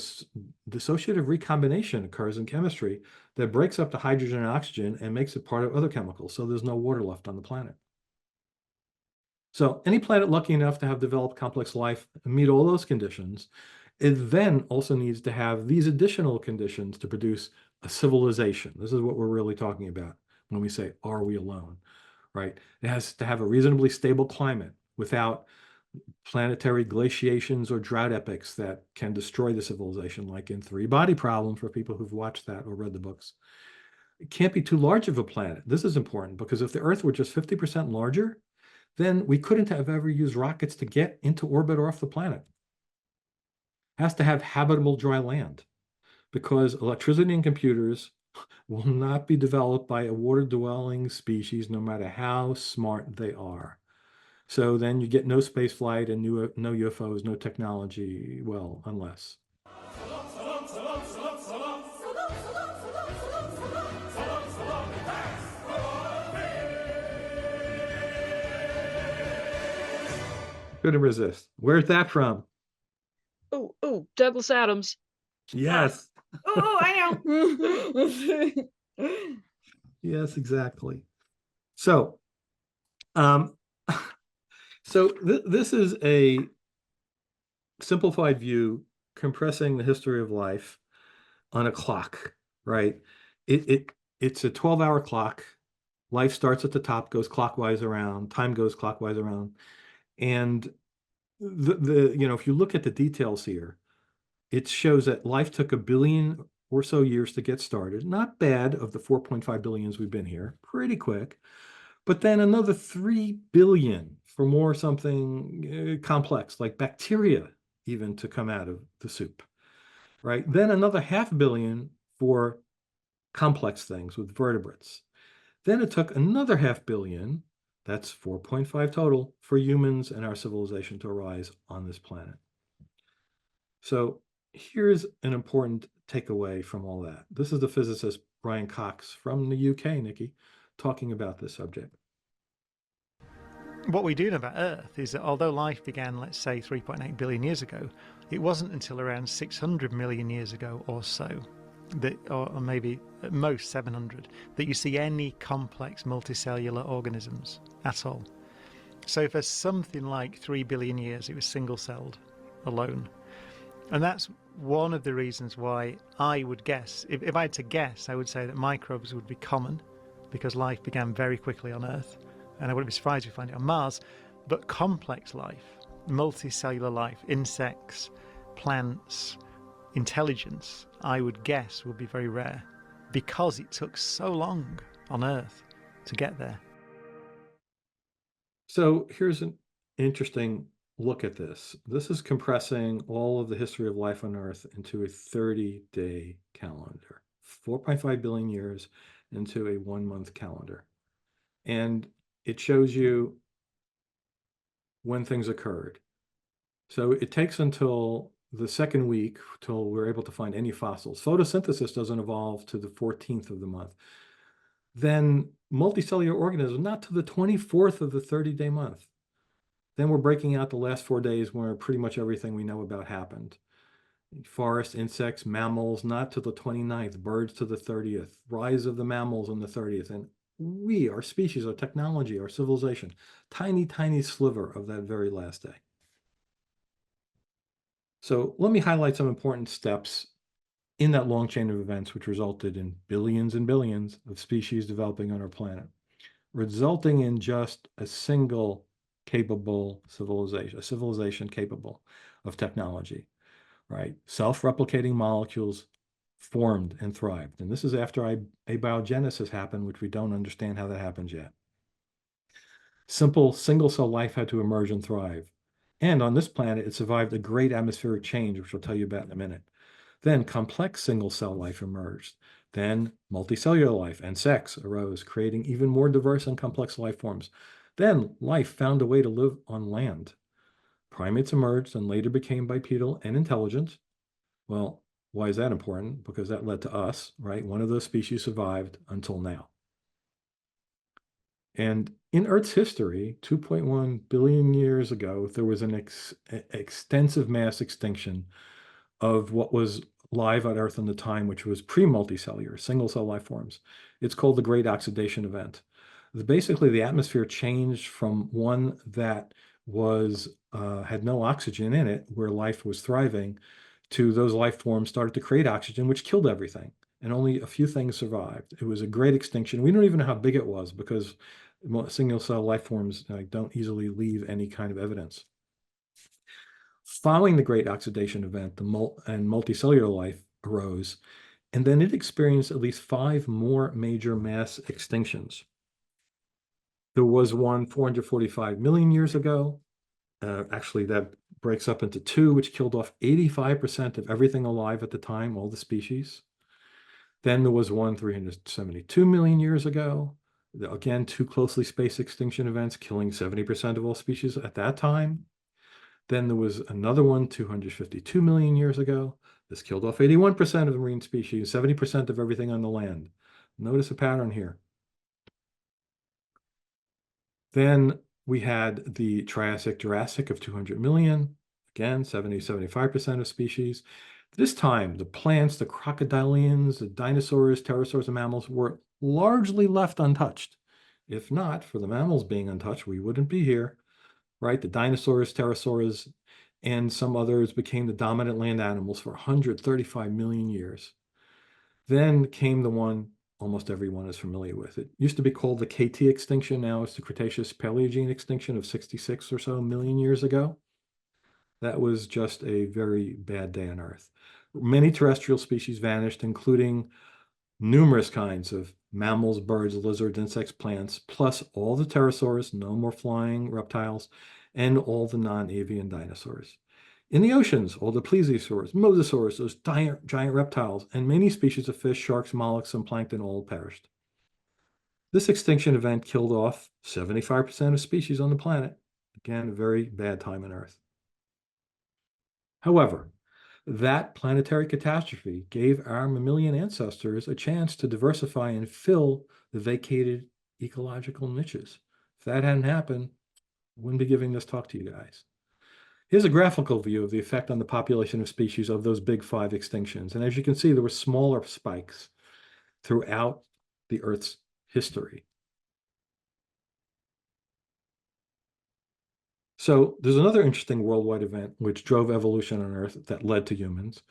dissociative recombination occurs in chemistry that breaks up the hydrogen and oxygen and makes it part of other chemicals. So there's no water left on the planet. So any planet lucky enough to have developed complex life and meet all those conditions, it then also needs to have these additional conditions to produce a civilization. This is what we're really talking about when we say, are we alone, right? It has to have a reasonably stable climate without planetary glaciations or drought epics that can destroy the civilization, like in Three Body Problem for people who've watched that or read the books. It can't be too large of a planet. This is important because if the Earth were just 50% larger, then we couldn't have ever used rockets to get into orbit or off the planet. It has to have habitable dry land because electricity and computers will not be developed by a water-dwelling species, no matter how smart they are. So then you get no space flight and no UFOs, no technology, well, unless. Couldn't resist. Where's that from? Oh, Douglas Adams. Yes. Oh, I know. Yes, exactly. So, this is a simplified view compressing the history of life on a clock, right? It's a 12-hour clock. Life starts at the top, goes clockwise around, time goes clockwise around. And if you look at the details here, it shows that life took 1 billion or so years to get started. Not bad of the 4.5 billions we've been here, pretty quick. But then another 3 billion for more something complex, like bacteria even to come out of the soup, right? Then another 500 million for complex things with vertebrates. Then it took another 500 million, that's 4.5 total, for humans and our civilization to arise on this planet. So here's an important takeaway from all that. This is the physicist Brian Cox from the UK, Nikki, talking about this subject. What we do know about Earth is that although life began, let's say, 3.8 billion years ago, it wasn't until around 600 million years ago or so, that, or maybe at most 700, that you see any complex multicellular organisms at all. So for something like 3 billion years, it was single-celled alone. And that's one of the reasons why I would guess, if I had to guess, I would say that microbes would be common because life began very quickly on Earth. And I wouldn't be surprised if we find it on Mars. But complex life, multicellular life, insects, plants, intelligence, I would guess would be very rare because it took so long on Earth to get there. So here's an interesting look at this. This is compressing all of the history of life on Earth into a 30-day calendar, 4.5 billion years into a 1-month calendar. And it shows you when things occurred. So it takes until the second week till we're able to find any fossils. Photosynthesis doesn't evolve to the 14th of the month. Then multicellular organisms, not to the 24th of the 30-day month. Then we're breaking out the last 4 days where pretty much everything we know about happened. Forest, insects, mammals, not to the 29th, birds to the 30th, rise of the mammals on the 30th, and we, our species, our technology, our civilization, tiny, tiny sliver of that very last day. So let me highlight some important steps in that long chain of events which resulted in billions and billions of species developing on our planet, resulting in just a single capable civilization, a civilization capable of technology, right? Self-replicating molecules formed and thrived. And this is after abiogenesis happened, which we don't understand how that happens yet. Simple single-cell life had to emerge and thrive. And on this planet, it survived a great atmospheric change, which I'll tell you about in a minute. Then complex single-cell life emerged. Then multicellular life and sex arose, creating even more diverse and complex life forms. Then life found a way to live on land. Primates emerged and later became bipedal and intelligent. Well, why is that important? Because that led to us, right? One of those species survived until now. And in Earth's history, 2.1 billion years ago, there was an extensive mass extinction of what was live on Earth in the time, which was pre-multicellular, single-cell life forms. It's called the Great Oxidation Event. Basically, the atmosphere changed from one that was had no oxygen in it, where life was thriving, to those life forms started to create oxygen, which killed everything. And only a few things survived. It was a great extinction. We don't even know how big it was because single-cell life forms don't easily leave any kind of evidence. Following the Great Oxidation Event, and multicellular life arose, and then it experienced at least 5 more major mass extinctions. There was one 445 million years ago. Actually, that breaks up into 2, which killed off 85% of everything alive at the time, all the species. Then there was one 372 million years ago. Again, 2 closely spaced extinction events, killing 70% of all species at that time. Then there was another one 252 million years ago. This killed off 81% of the marine species, 70% of everything on the land. Notice a pattern here. Then we had the Triassic-Jurassic of 200 million. Again, 75% of species. This time, the plants, the crocodilians, the dinosaurs, pterosaurs, and mammals were largely left untouched. If not for the mammals being untouched, we wouldn't be here, right? The dinosaurs, pterosaurs, and some others became the dominant land animals for 135 million years. Then came the one almost everyone is familiar with. It used to be called the KT extinction. Now it's the Cretaceous Paleogene extinction of 66 or so million years ago. That was just a very bad day on Earth. Many terrestrial species vanished, including numerous kinds of mammals, birds, lizards, insects, plants, plus all the pterosaurs, no more flying reptiles, and all the non-avian dinosaurs. In the oceans, all the plesiosaurs, mosasaurs, those giant reptiles, and many species of fish, sharks, mollusks, and plankton all perished. This extinction event killed off 75% of species on the planet. Again, a very bad time on Earth. However, that planetary catastrophe gave our mammalian ancestors a chance to diversify and fill the vacated ecological niches. If that hadn't happened, I wouldn't be giving this talk to you guys. Here's a graphical view of the effect on the population of species of those big 5 extinctions. And as you can see, there were smaller spikes throughout the Earth's history. So there's another interesting worldwide event which drove evolution on Earth that led to humans.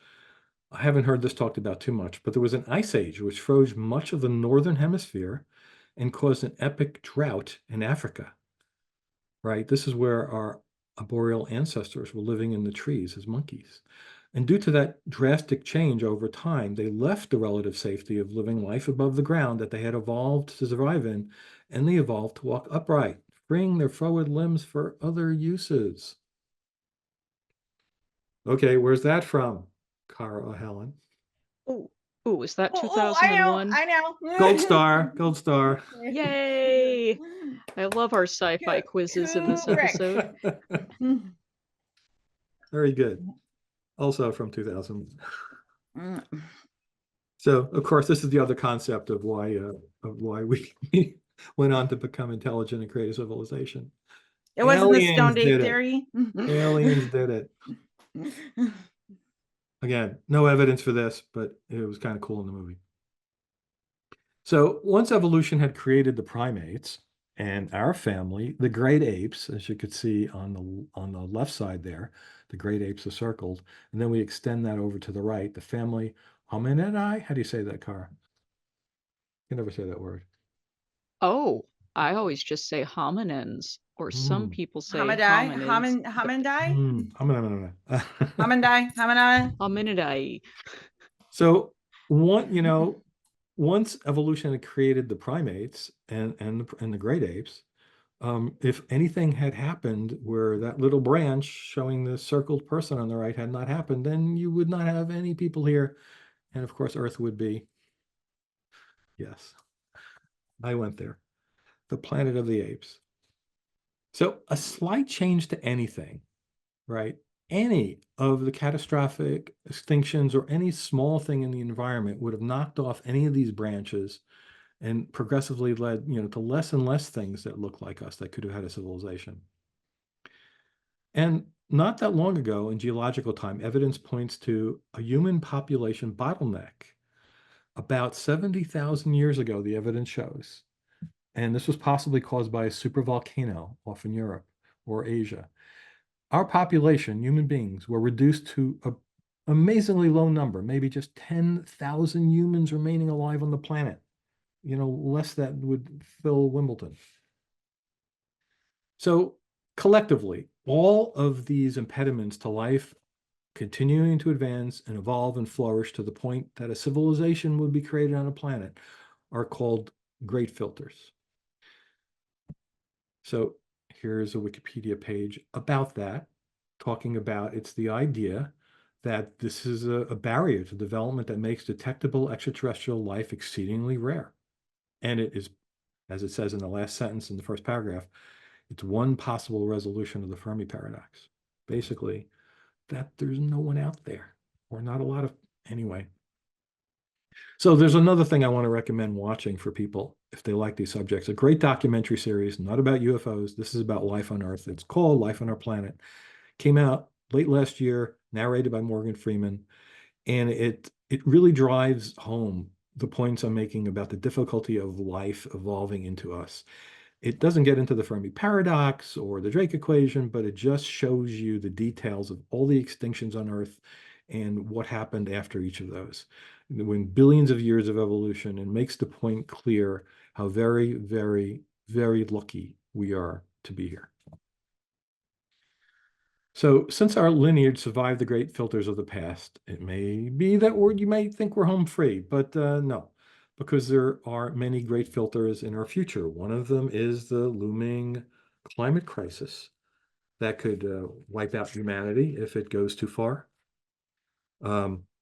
I haven't heard this talked about too much, but there was an ice age which froze much of the northern hemisphere and caused an epic drought in Africa. Right? This is where our arboreal ancestors were living in the trees as monkeys. And due to that drastic change over time, they left the relative safety of living life above the ground that they had evolved to survive in, and they evolved to walk upright, freeing their forward limbs for other uses. Okay, where's that from, Cara or Helen? Ooh, is that Oh, 2001? I know. Gold star, gold star. Yay! I love our sci-fi quizzes in this episode. Very good. Also from 2000. So, of course, this is the other concept of why we went on to become intelligent and create a civilization. It wasn't the Stone Date did it. theory. Aliens did it. Again, no evidence for this, but it was kind of cool in the movie. So once evolution had created the primates and our family, the great apes, as you could see on the left side there, the great apes are circled, and then we extend that over to the right, the family Hominidae. How do you say that, Cara? You can never say that word. Oh, I always just say hominins, or some people say Hominidae? hominids. Hominidae? Hominidae. Hominidae. So once evolution had created the primates and the great apes, if anything had happened where that little branch showing the circled person on the right had not happened, then you would not have any people here. And of course, Earth would be, yes, I went there, the planet of the apes. So a slight change to anything, right? Any of the catastrophic extinctions or any small thing in the environment would have knocked off any of these branches and progressively led, to less and less things that look like us that could have had a civilization. And not that long ago in geological time, evidence points to a human population bottleneck. About 70,000 years ago, the evidence shows, and this was possibly caused by a supervolcano off in Europe or Asia. Our population, human beings, were reduced to an amazingly low number, maybe just 10,000 humans remaining alive on the planet. Less that would fill Wimbledon. So collectively, all of these impediments to life continuing to advance and evolve and flourish to the point that a civilization would be created on a planet are called great filters. So here's a Wikipedia page about that, talking about it's the idea that this is a barrier to development that makes detectable extraterrestrial life exceedingly rare. And it is, as it says in the last sentence in the first paragraph, it's one possible resolution of the Fermi paradox. Basically, that there's no one out there, or not a lot of, anyway. So there's another thing I want to recommend watching for people if they like these subjects. A great documentary series, not about UFOs. This is about life on Earth. It's called Life on Our Planet. Came out late last year, narrated by Morgan Freeman. And it really drives home the points I'm making about the difficulty of life evolving into us. It doesn't get into the Fermi paradox or the Drake equation, but it just shows you the details of all the extinctions on Earth and what happened after each of those. When billions of years of evolution, and makes the point clear how very, very, very lucky we are to be here. So since our lineage survived the great filters of the past, it may be that you may think we're home free, but no, because there are many great filters in our future. One of them is the looming climate crisis that could wipe out humanity if it goes too far.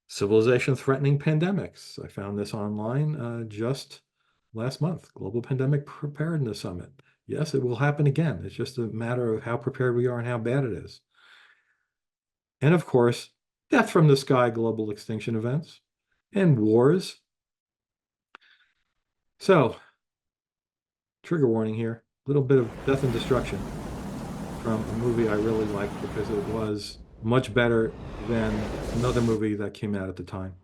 Civilization-threatening pandemics. I found this online just last month, Global Pandemic Preparedness Summit. Yes, it will happen again. It's just a matter of how prepared we are and how bad it is. And of course, death from the sky, global extinction events, and wars. So, trigger warning here, a little bit of death and destruction from a movie I really liked because it was much better than another movie that came out at the time.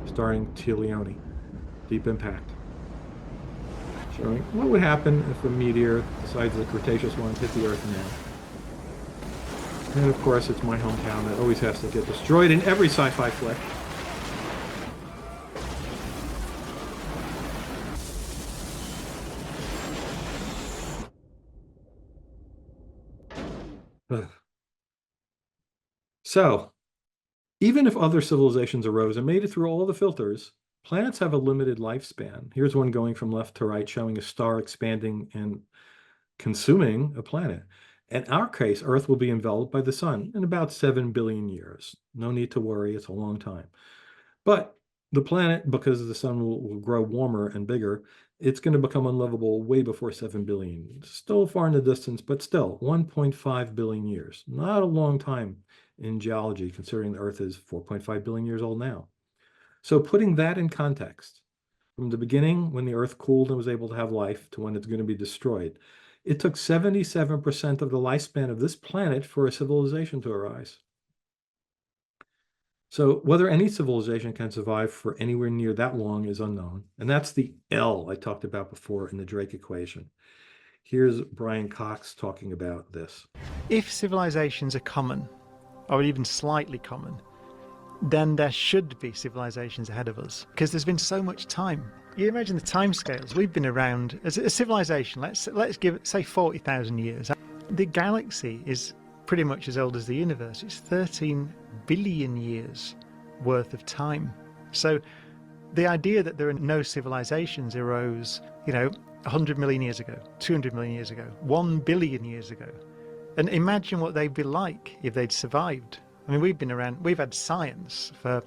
Starring Tia Leone, Deep Impact. Showing what would happen if a meteor, besides the Cretaceous one, hit the Earth now. And of course, it's my hometown that always has to get destroyed in every sci-fi flick. So, even if other civilizations arose and made it through all the filters, planets have a limited lifespan. Here's one going from left to right, showing a star expanding and consuming a planet. In our case, Earth will be enveloped by the sun in about 7 billion years. No need to worry, it's a long time. But the planet, because the sun will grow warmer and bigger, it's going to become unlivable way before 7 billion. Still far in the distance, but still 1.5 billion years. Not a long time in geology, considering the Earth is 4.5 billion years old now. So putting that in context, from the beginning, when the Earth cooled and was able to have life, to when it's going to be destroyed, it took 77% of the lifespan of this planet for a civilization to arise. So whether any civilization can survive for anywhere near that long is unknown. And that's the L I talked about before in the Drake equation. Here's Brian Cox talking about this. If civilizations are common, or even slightly common, then there should be civilizations ahead of us, because there's been so much time. You imagine the timescales. We've been around as a civilization, let's give it, say, 40,000 years. The galaxy is pretty much as old as the universe. It's 13 billion years worth of time. So the idea that there are no civilizations arose, 100 million years ago, 200 million years ago, 1 billion years ago. And imagine what they'd be like if they'd survived. I mean, we've been around, we've had science for,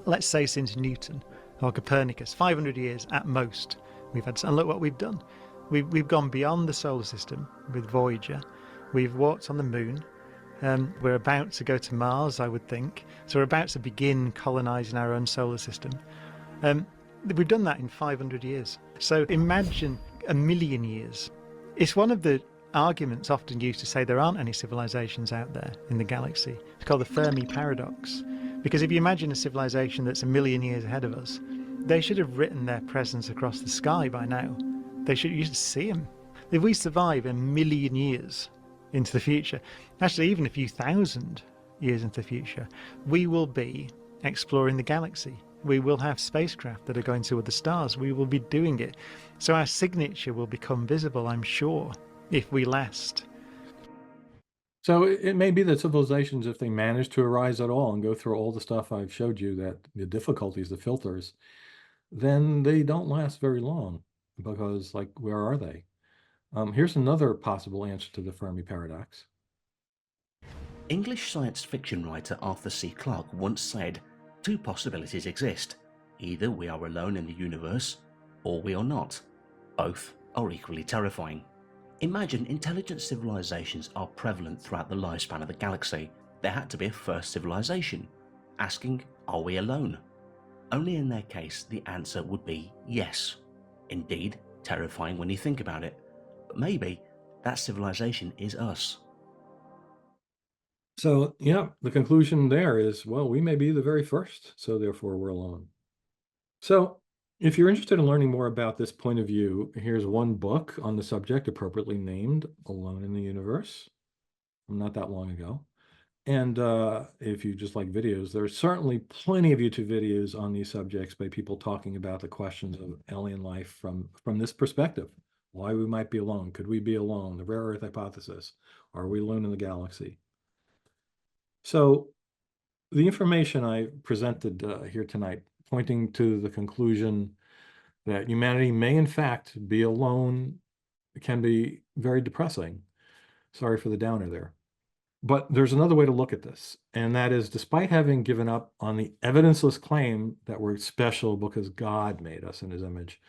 let's say, since Newton or Copernicus, 500 years at most. We've had, and look what we've done. We've gone beyond the solar system with Voyager. We've walked on the moon. We're about to go to Mars, I would think. So we're about to begin colonizing our own solar system. We've done that in 500 years. So imagine 1,000,000 years. It's one of the arguments often used to say there aren't any civilizations out there in the galaxy. It's called the Fermi paradox. Because if you imagine a civilization that's 1,000,000 years ahead of us, they should have written their presence across the sky by now. You should see them. If we survive 1,000,000 years into the future, actually even a few thousand years into the future, we will be exploring the galaxy. We will have spacecraft that are going to other stars. We will be doing it. So our signature will become visible, I'm sure, if we last. So it may be that civilizations, if they manage to arise at all and go through all the stuff I've showed you, that the difficulties, the filters, then they don't last very long because, like, where are they? Here's another possible answer to the Fermi paradox. English science fiction writer Arthur C. Clarke once said, "Two possibilities exist. Either we are alone in the universe, or we are not. Both are equally terrifying." Imagine intelligent civilizations are prevalent throughout the lifespan of the galaxy. There had to be a first civilization. Asking, are we alone? Only in their case, the answer would be yes. Indeed, terrifying when you think about it. But maybe that civilization is us. So, yeah, the conclusion there is, well, we may be the very first, so therefore we're alone. So, if you're interested in learning more about this point of view, here's one book on the subject appropriately named Alone in the Universe, from not that long ago. And if you just like videos, there's certainly plenty of YouTube videos on these subjects by people talking about the questions of alien life from this perspective. Why we might be alone. Could we be alone? The rare earth hypothesis. Are we alone in the galaxy? So the information I presented here tonight, pointing to the conclusion that humanity may in fact be alone, can be very depressing. Sorry for the downer there. But there's another way to look at this, and that is, despite having given up on the evidenceless claim that we're special because God made us in his image,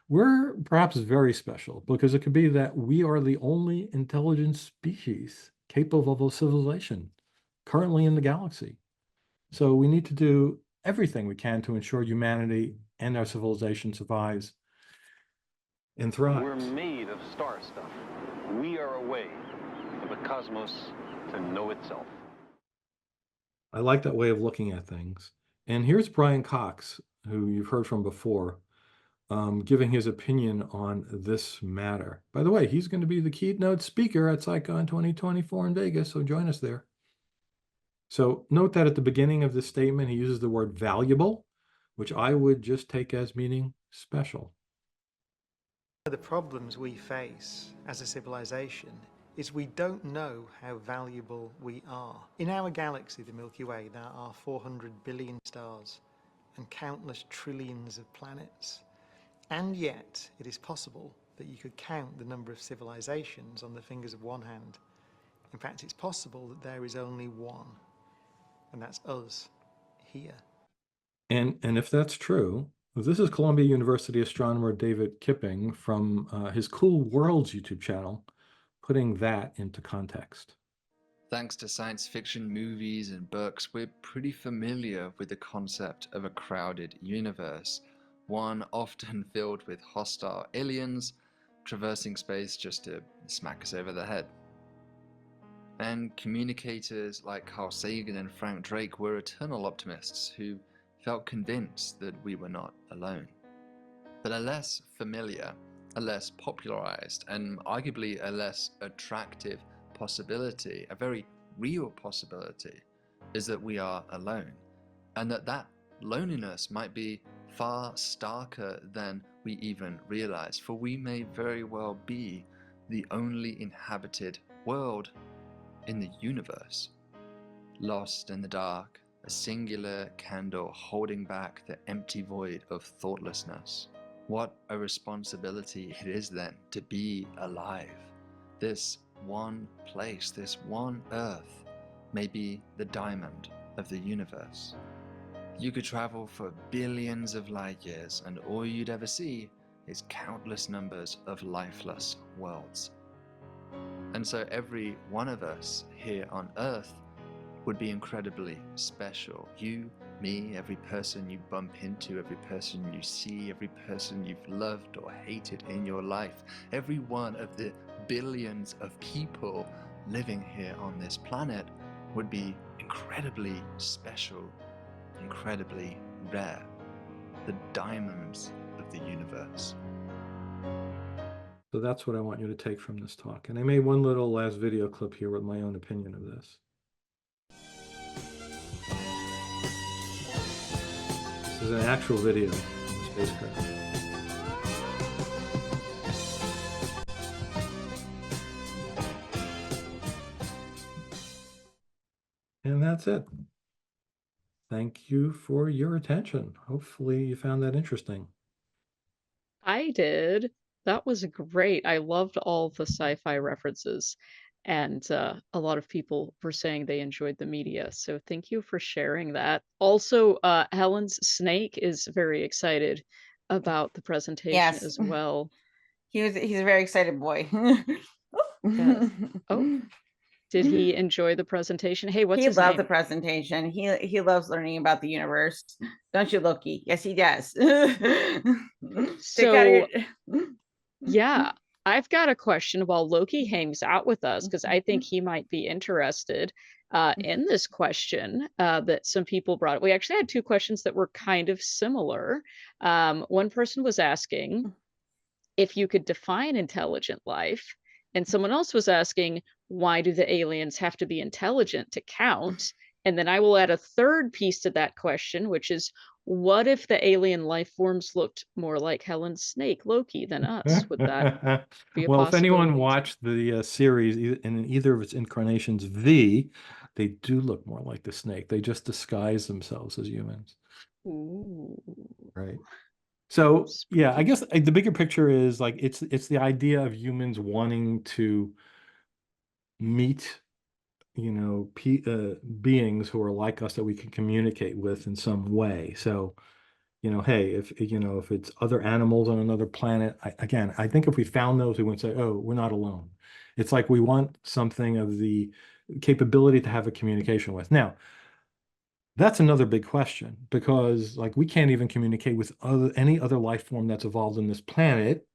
we're perhaps very special because it could be that we are the only intelligent species capable of civilization currently in the galaxy. So we need to do everything we can to ensure humanity and our civilization survives and thrives. We're made of star stuff. We are a way for the cosmos to know itself. I like that way of looking at things. And here's Brian Cox, who you've heard from before, giving his opinion on this matter. By the way, he's going to be the keynote speaker at PsyCon 2024 in Vegas, so join us there. So note that at the beginning of this statement, he uses the word valuable, which I would just take as meaning special. The problems we face as a civilization is we don't know how valuable we are. In our galaxy, the Milky Way, there are 400 billion stars and countless trillions of planets. And yet, it is possible that you could count the number of civilizations on the fingers of one hand. In fact, it's possible that there is only one, and that's us, here. And if that's true, this is Columbia University astronomer David Kipping from his Cool Worlds YouTube channel, putting that into context. Thanks to science fiction movies and books, we're pretty familiar with the concept of a crowded universe, one often filled with hostile aliens traversing space just to smack us over the head. And communicators like Carl Sagan and Frank Drake were eternal optimists who felt convinced that we were not alone. But a less familiar, a less popularized, and arguably a less attractive possibility, a very real possibility, is that we are alone, and that loneliness might be far starker than we even realize, for we may very well be the only inhabited world in the universe. Lost in the dark, a singular candle holding back the empty void of thoughtlessness. What a responsibility it is then to be alive. This one place, this one Earth, may be the diamond of the universe. You could travel for billions of light years, and all you'd ever see is countless numbers of lifeless worlds. And so every one of us here on Earth would be incredibly special. You, me, every person you bump into, every person you see, every person you've loved or hated in your life, every one of the billions of people living here on this planet would be incredibly special, incredibly rare, the diamonds of the universe. So that's what I want you to take from this talk. And I made one little last video clip here with my own opinion of this. This is an actual video of the spacecraft. And that's it. Thank you for your attention. Hopefully you found that interesting. I did. That was great. I loved all the sci-fi references, and a lot of people were saying they enjoyed the media. So thank you for sharing that. Also, Helen's snake is very excited about the presentation Yes. as well. He's a very excited boy. Yes. Oh, did he enjoy the presentation? Hey, what's He his loved name? the presentation. He loves learning about the universe. Don't you, Loki? Yes, he does. So, yeah, I've got a question while Loki hangs out with us, because I think he might be interested in this question that some people brought up. We actually had two questions that were kind of similar. One person was asking if you could define intelligent life, and someone else was asking, why do the aliens have to be intelligent to count? And then I will add a third piece to that question, which is, what if the alien life forms looked more like Helen's snake, Loki, than us? Would that be a Well, if anyone possibility? watched the series in either of its incarnations, V, they do look more like the snake. They just disguise themselves as humans. Ooh. Right. So yeah, I guess the bigger picture is like it's the idea of humans wanting to meet, you know, beings who are like us that we can communicate with in some way. So, you know, hey, if it's other animals on another planet, I think if we found those, we wouldn't say, oh, we're not alone. It's like we want something of the capability to have a communication with. Now, that's another big question, because like we can't even communicate with any other life form that's evolved on this planet,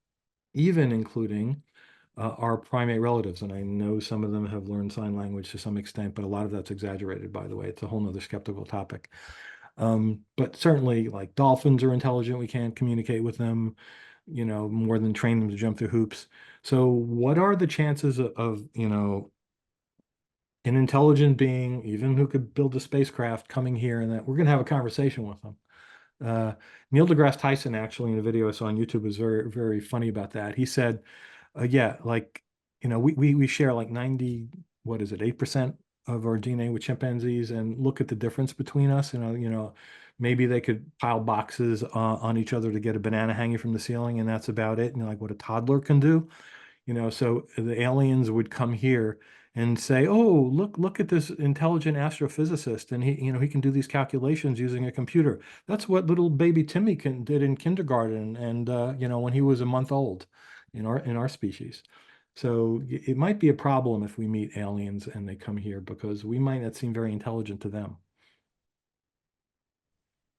even including our primate relatives. And I know some of them have learned sign language to some extent, but a lot of that's exaggerated, by the way. It's a whole nother skeptical topic. But certainly like dolphins are intelligent. We can't communicate with them, you know, more than train them to jump through hoops. So what are the chances of you know, an intelligent being, even who could build a spacecraft, coming here, and that we're going to have a conversation with them? Neil deGrasse Tyson, actually, in a video I saw on YouTube, was very, very funny about that. He said, yeah, like, you know, we share like 90, what is it, 8% of our DNA with chimpanzees, and look at the difference between us. You know, maybe they could pile boxes on each other to get a banana hanging from the ceiling, and that's about it. You know, like what a toddler can do. You know, so the aliens would come here and say, "Oh, look at this intelligent astrophysicist, and he can do these calculations using a computer." That's what little baby Timmy did in kindergarten, and you know, when he was a month old, in our species. So it might be a problem if we meet aliens and they come here, because we might not seem very intelligent to them.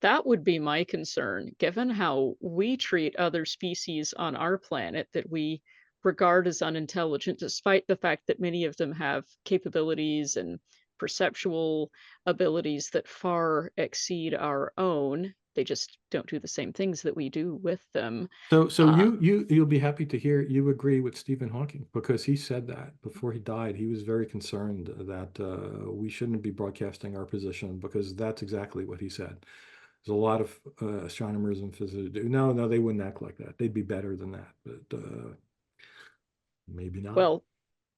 That would be my concern, given how we treat other species on our planet that we regard as unintelligent, despite the fact that many of them have capabilities and perceptual abilities that far exceed our own. They just don't do the same things that we do with them. So you'll be happy to hear you agree with Stephen Hawking, because he said that before he died. He was very concerned that we shouldn't be broadcasting our position, because that's exactly what he said. There's a lot of astronomers and physicists do. No, they wouldn't act like that. They'd be better than that, but maybe not. Well,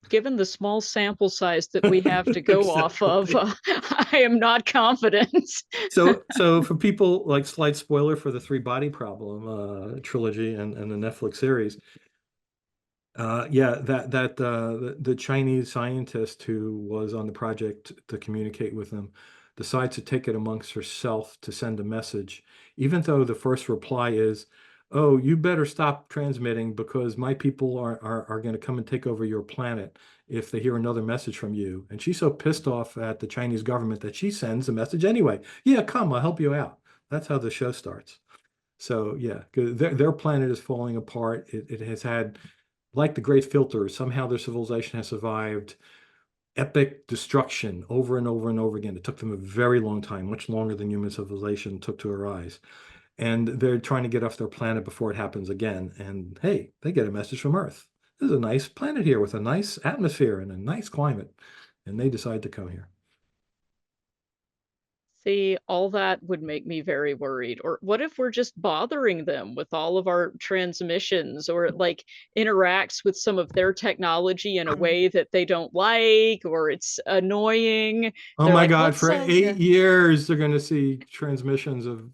given the small sample size that we have to go off of, I am not confident. So for people, like, slight spoiler for the Three Body Problem trilogy and the Netflix series. Yeah, the Chinese scientist who was on the project to communicate with them decides to take it amongst herself to send a message, even though the first reply is, oh, you better stop transmitting because my people are going to come and take over your planet if they hear another message from you. And she's so pissed off at the Chinese government that she sends a message anyway. Yeah, come, I'll help you out. That's how the show starts. So yeah, 'cause their planet is falling apart. It has had, like the Great Filter, somehow their civilization has survived epic destruction over and over and over again. It took them a very long time, much longer than human civilization took to arise. And they're trying to get off their planet before it happens again. And hey, they get a message from Earth. There's a nice planet here with a nice atmosphere and a nice climate. And they decide to come here. See, all that would make me very worried. Or what if we're just bothering them with all of our transmissions, or it like interacts with some of their technology in a way that they don't like, or it's annoying. Oh They're my like, God, let's for 8 years, they're going to see transmissions of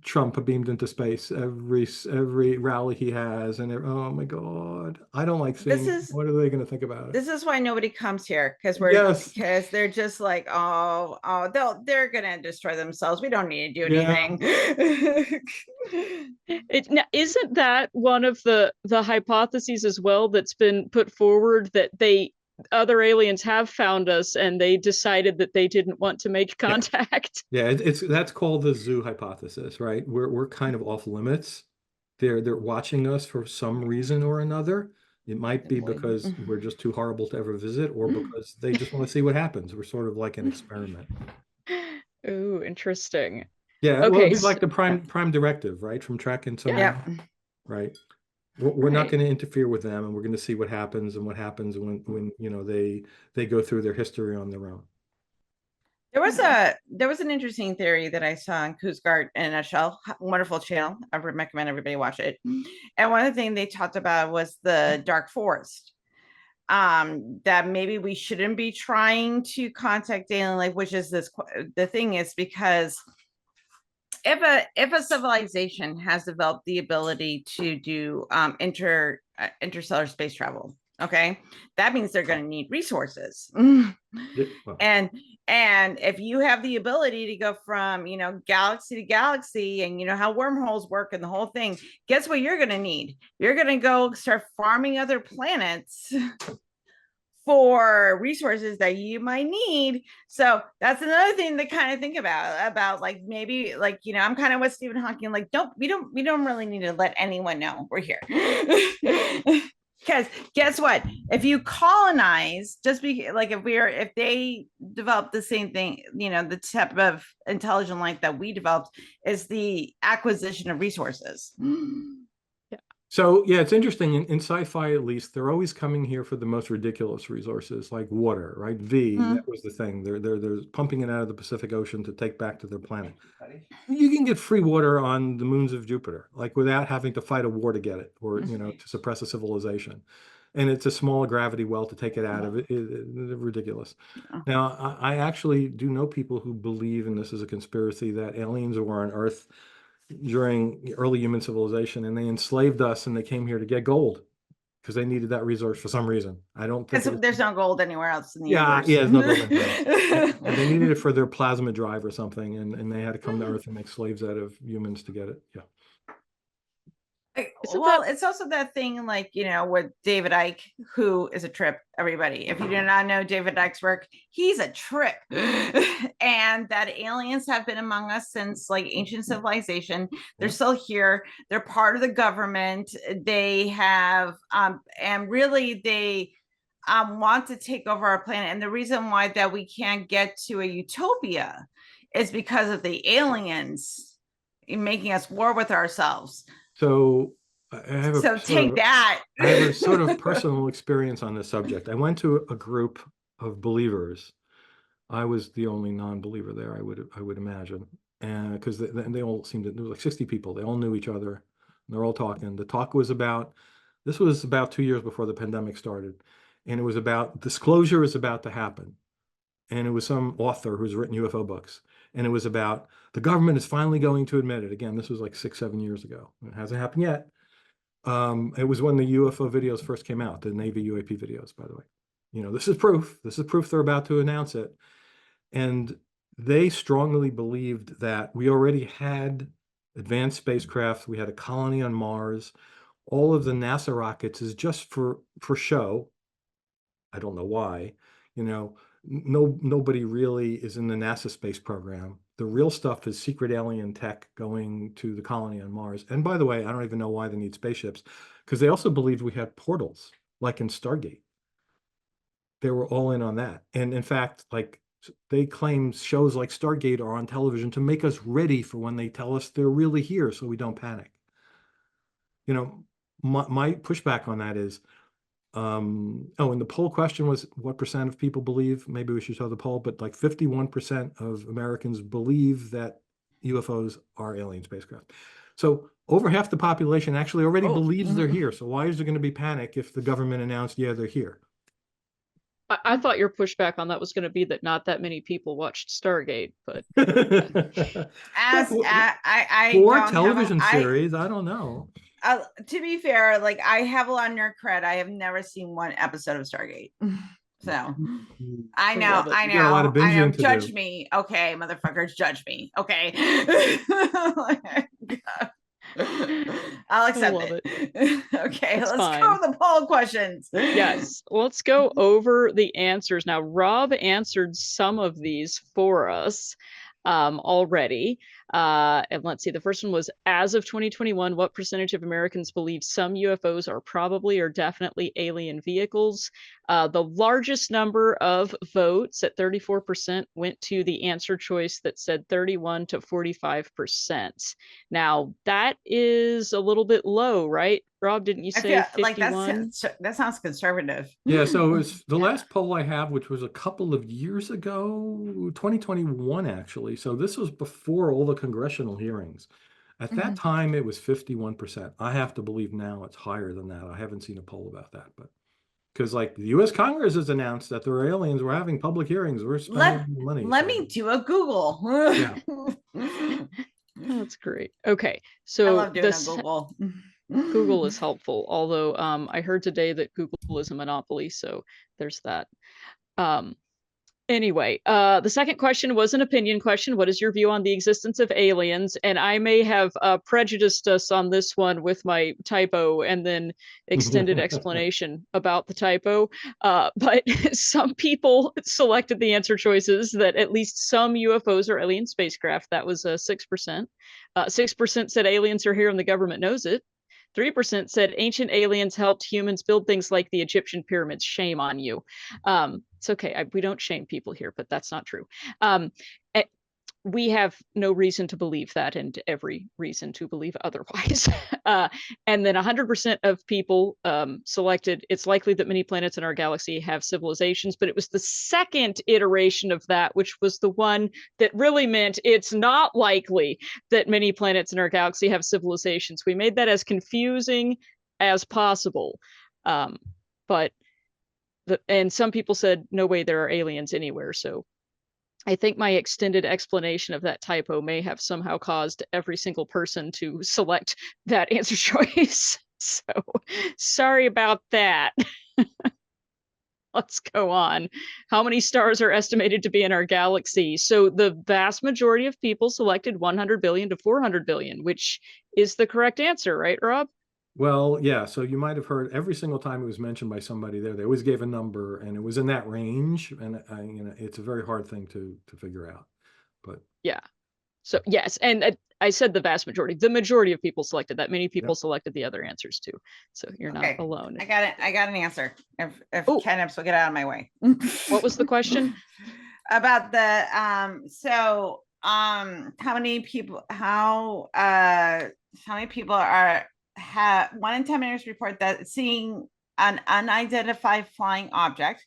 Trump beamed into space every rally he has. And oh my God, I don't like seeing what are they going to think about it? This is why nobody comes here, because they're just like, they're gonna destroy themselves. We don't need to do anything. Isn't that one of the hypotheses as well that's been put forward, that other aliens have found us and they decided that they didn't want to make contact? Yeah, that's called the zoo hypothesis, right? We're kind of off limits. They're watching us for some reason or another. It might be because we're just too horrible to ever visit, or because they just want to see what happens. We're sort of like an experiment. Ooh, interesting. Yeah, well, Okay, it'd be like the prime directive, right? From Trek and so on. Right. We're not going to interfere with them, and we're going to see what happens when they go through their history on their own. There was an interesting theory that I saw on Kuzgard in a nutshell. Wonderful channel. I would recommend everybody watch it. And one of the things they talked about was the dark forest. That maybe we shouldn't be trying to contact alien life, which is the thing is because if a civilization has developed the ability to do interstellar space travel, okay, that means they're going to need resources. And if you have the ability to go from galaxy to galaxy, and how wormholes work and the whole thing, guess what you're going to need? You're going to go start farming other planets for resources that you might need. So that's another thing to kind of think about like maybe like I'm kind of with Stephen Hawking, like we don't really need to let anyone know we're here. Because guess what? If you colonize, if they develop the same thing, the type of intelligent life that we developed is the acquisition of resources. So yeah, it's interesting. In sci-fi, at least, they're always coming here for the most ridiculous resources, like water, right? That was the thing. They're pumping it out of the Pacific Ocean to take back to their planet. You can get free water on the moons of Jupiter, like without having to fight a war to get it, or to suppress a civilization. And it's a small gravity well to take it out of it. It's ridiculous. Now, I actually do know people who believe, and this is a conspiracy, that aliens were on Earth during early human civilization, and they enslaved us, and they came here to get gold because they needed that resource for some reason. I don't think there's no gold anywhere else in the universe. There's no gold anywhere else. And they needed it for their plasma drive or something, and they had to come to Earth and make slaves out of humans to get it. Yeah. Well, it's also that thing like, with David Icke, who is a trip, everybody. If you do not know David Icke's work, he's a trip. And that aliens have been among us since like ancient civilization. They're still here. They're part of the government. They have, and really they want to take over our planet. And the reason why that we can't get to a utopia is because of the aliens making us war with ourselves. So I have a sort of personal experience on this subject. I went to a group of believers. I was the only non-believer there, I would imagine, and because they all seemed to, there was like 60 people. They all knew each other, and they're all talking. The talk was about, this was about 2 years before the pandemic started, and it was about disclosure is about to happen, and it was some author who's written UFO books. And it was about the government is finally going to admit it. Again, this was like 6-7 years ago. It hasn't happened yet. It was when the UFO videos first came out, the Navy UAP videos, by the way. This is proof. This is proof they're about to announce it. And they strongly believed that we already had advanced spacecraft. We had a colony on Mars. All of the NASA rockets is just for show. I don't know why. You know, nobody really is in the NASA space program. The real stuff is secret alien tech going to the colony on Mars. And by the way, I don't even know why they need spaceships, because they also believed we had portals, like in Stargate. They were all in on that. And in fact, like, they claim shows like Stargate are on television to make us ready for when they tell us they're really here, so we don't panic. You know, my pushback on that is, and the poll question was what percent of people believe, maybe we should show the poll, but like 51% of Americans believe that UFOs are alien spacecraft. So over half the population actually already believes they're here. So why is there going to be panic if the government announced, yeah, they're here? I thought your pushback on that was going to be that not that many people watched Stargate, but as I For don't television have series, I don't know. To be fair, like I have a lot of nerd cred. I have never seen one episode of Stargate. So I know. Judge me. Okay, motherfuckers, judge me. Okay. I'll accept it. Okay, That's let's fine. go with the poll questions. Yes, let's go over the answers now. Rob answered some of these for us already. And let's see, the first one was, as of 2021, what percentage of Americans believe some UFOs are probably or definitely alien vehicles? The largest number of votes at 34% went to the answer choice that said 31 to 45%. Now, that is a little bit low, right? Rob, didn't you say 51? Like that sounds conservative. Yeah, so it was the last poll I have, which was a couple of years ago, 2021 actually. So this was before all the congressional hearings. At that time, it was 51%. I have to believe now it's higher than that. I haven't seen a poll about that, but because like the U.S. Congress has announced that there are aliens, we're having public hearings, we're spending money. Let me do a Google. Yeah. That's great. Okay, so I love doing a Google. Google is helpful, although I heard today that Google is a monopoly, so there's that. Anyway, the second question was an opinion question. What is your view on the existence of aliens? And I may have prejudiced us on this one with my typo and then extended explanation about the typo. But some people selected the answer choices that at least some UFOs are alien spacecraft. That was 6%. 6% said aliens are here and the government knows it. 3% said ancient aliens helped humans build things like the Egyptian pyramids. Shame on you. It's okay. We don't shame people here, but that's not true. We have no reason to believe that and every reason to believe otherwise. And then 100% of people selected it's likely that many planets in our galaxy have civilizations, but it was the second iteration of that, which was the one that really meant it's not likely that many planets in our galaxy have civilizations. We made that as confusing as possible. And some people said, no way there are aliens anywhere. So I think my extended explanation of that typo may have somehow caused every single person to select that answer choice. So sorry about that. Let's go on. How many stars are estimated to be in our galaxy? So the vast majority of people selected 100 billion to 400 billion, which is the correct answer, right, Rob? Well, yeah. So you might have heard every single time it was mentioned by somebody there, they always gave a number, and it was in that range. And it's a very hard thing to figure out. But yeah. So yes, and I said the vast majority. The majority of people selected that. Many people selected the other answers too. So you're not alone. I got it. I got an answer. If Ken Epps will get out of my way. What was the question? About the how many people have 1 in 10 minutes report that seeing an unidentified flying object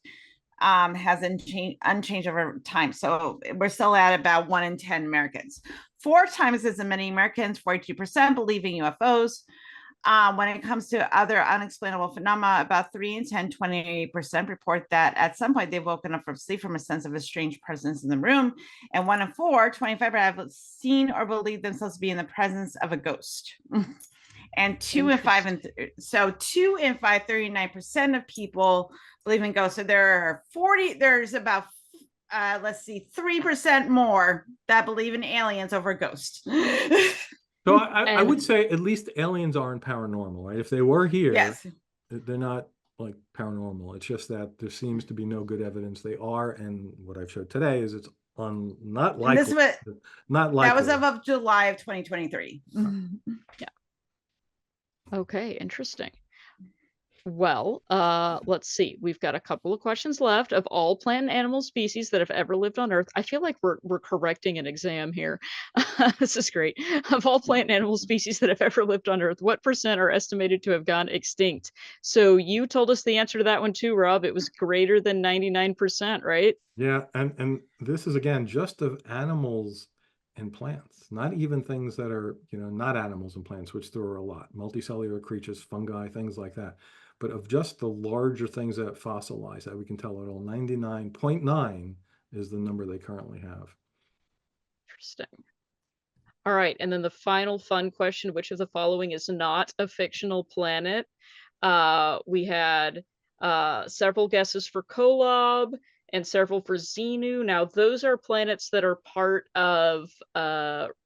has unchanged over time. So we're still at about 1 in 10 Americans. 4 times as many Americans, 42%, believe in UFOs. When it comes to other unexplainable phenomena, about 3 in 10, 28% report that at some point they've woken up from sleep from a sense of a strange presence in the room. And 1 in 4, 25%, have seen or believed themselves to be in the presence of a ghost. And 2 in 5, 39% of people believe in ghosts. So there's about 3% more that believe in aliens over ghosts. So I And would say at least aliens aren't paranormal, right? If they were here, Yes. they're not like paranormal. It's just that there seems to be no good evidence they are, and what I've showed today is it's not And this likely. was Not that was likely. of July of 2023. Yeah. Okay, interesting. Well, let's see. We've got a couple of questions left. Of all plant and animal species that have ever lived on Earth, I feel like we're correcting an exam here. This is great. Of all plant and animal species that have ever lived on Earth, what percent are estimated to have gone extinct? So you told us the answer to that one too, Rob. It was greater than 99%, right? Yeah, and this is again just of animals and plants, not even things that are, not animals and plants, which there are a lot, multicellular creatures, fungi, things like that. But of just the larger things that fossilize that we can tell at all, 99.9 is the number they currently have. Interesting. All right, and then the final fun question, which of the following is not a fictional planet? We had several guesses for Kolob and several for Xenu. Now, those are planets that are part of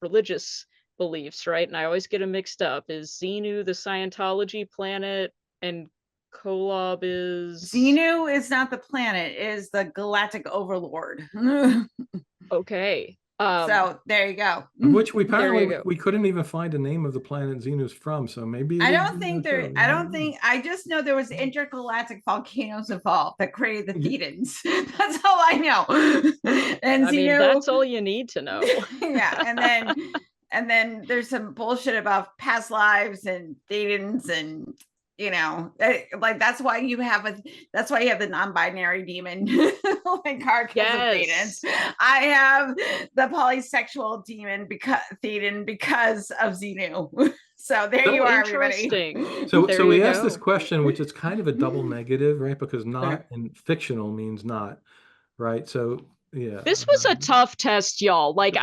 religious beliefs, right? And I always get them mixed up. Is Xenu the Scientology planet and Kolob is... Xenu is not the planet, is the galactic overlord. Okay. So there you go. Which we apparently we couldn't even find a name of the planet Xenu's from, so maybe I don't think I just know there was intergalactic volcanoes involved that created the Thetans. That's all I know. And I mean, that's all you need to know. Yeah, and then there's some bullshit about past lives and Thetans, and like that's why you have the non-binary demon like Kark has of Thetans. I have the polysexual demon because of Xenu. So there you are, everybody. So we asked this question, which is kind of a double negative, right? Because not and fictional means not, right? So yeah. This was a tough test, y'all. Like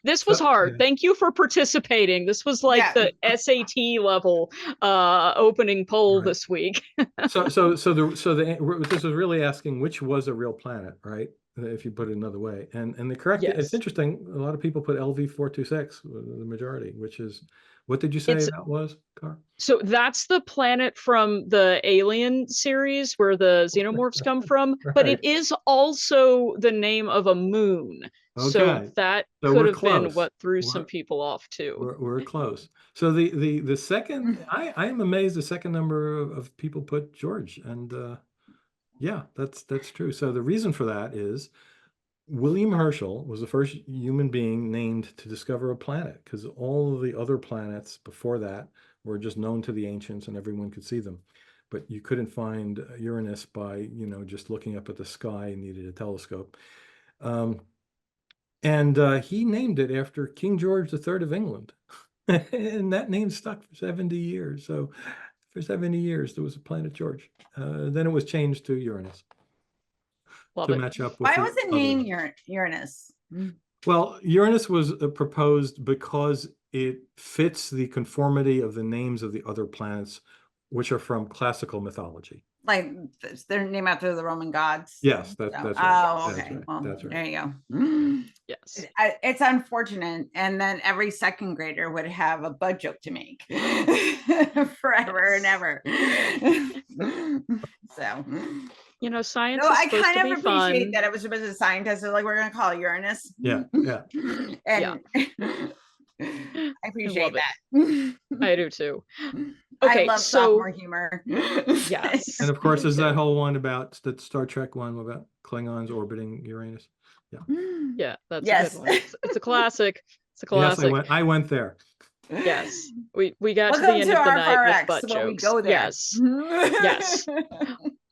this was hard. Thank you for participating. This was like the SAT level opening poll this week. This was really asking which was a real planet, right? If you put it another way, and the correct, it's interesting. A lot of people put LV-426, the majority, which is, what did you say that was, Car? So that's the planet from the Alien series where the xenomorphs come from, but it is also the name of a moon. Okay. So that could have been what threw some people off too. We're close. So the second, I am amazed the second number of people put George, and yeah, that's true. So the reason for that is William Herschel was the first human being named to discover a planet, because all of the other planets before that were just known to the ancients and everyone could see them. But you couldn't find Uranus by, just looking up at the sky and needed a telescope. And he named it after King George III of England. And that name stuck for 70 years. So for 70 years, there was a planet George. Then it was changed to Uranus. To match up with why was it named Uranus? Well, Uranus was proposed because it fits the conformity of the names of the other planets, which are from classical mythology. Like they're named after the Roman gods. Yes, that's right. Oh, okay. That's right. Well, That's right. there you go. Yes. It's unfortunate. And then every second grader would have a butt joke to make forever and ever. So, science no, is I supposed kind to of be appreciate fun. that it was supposed to be scientists. They're like, we're going to call it Uranus. Yeah. And I appreciate that. I do too. Okay, I love sophomore humor. Yes. And of course, there's that whole one about the Star Trek one about Klingons orbiting Uranus. Yeah. Yeah, that's a good one. It's a classic. It's a classic. Yes, I went there. Yes. We got to the Welcome end to of the night with RfRx, butt when we jokes. go there. Yes. Yes.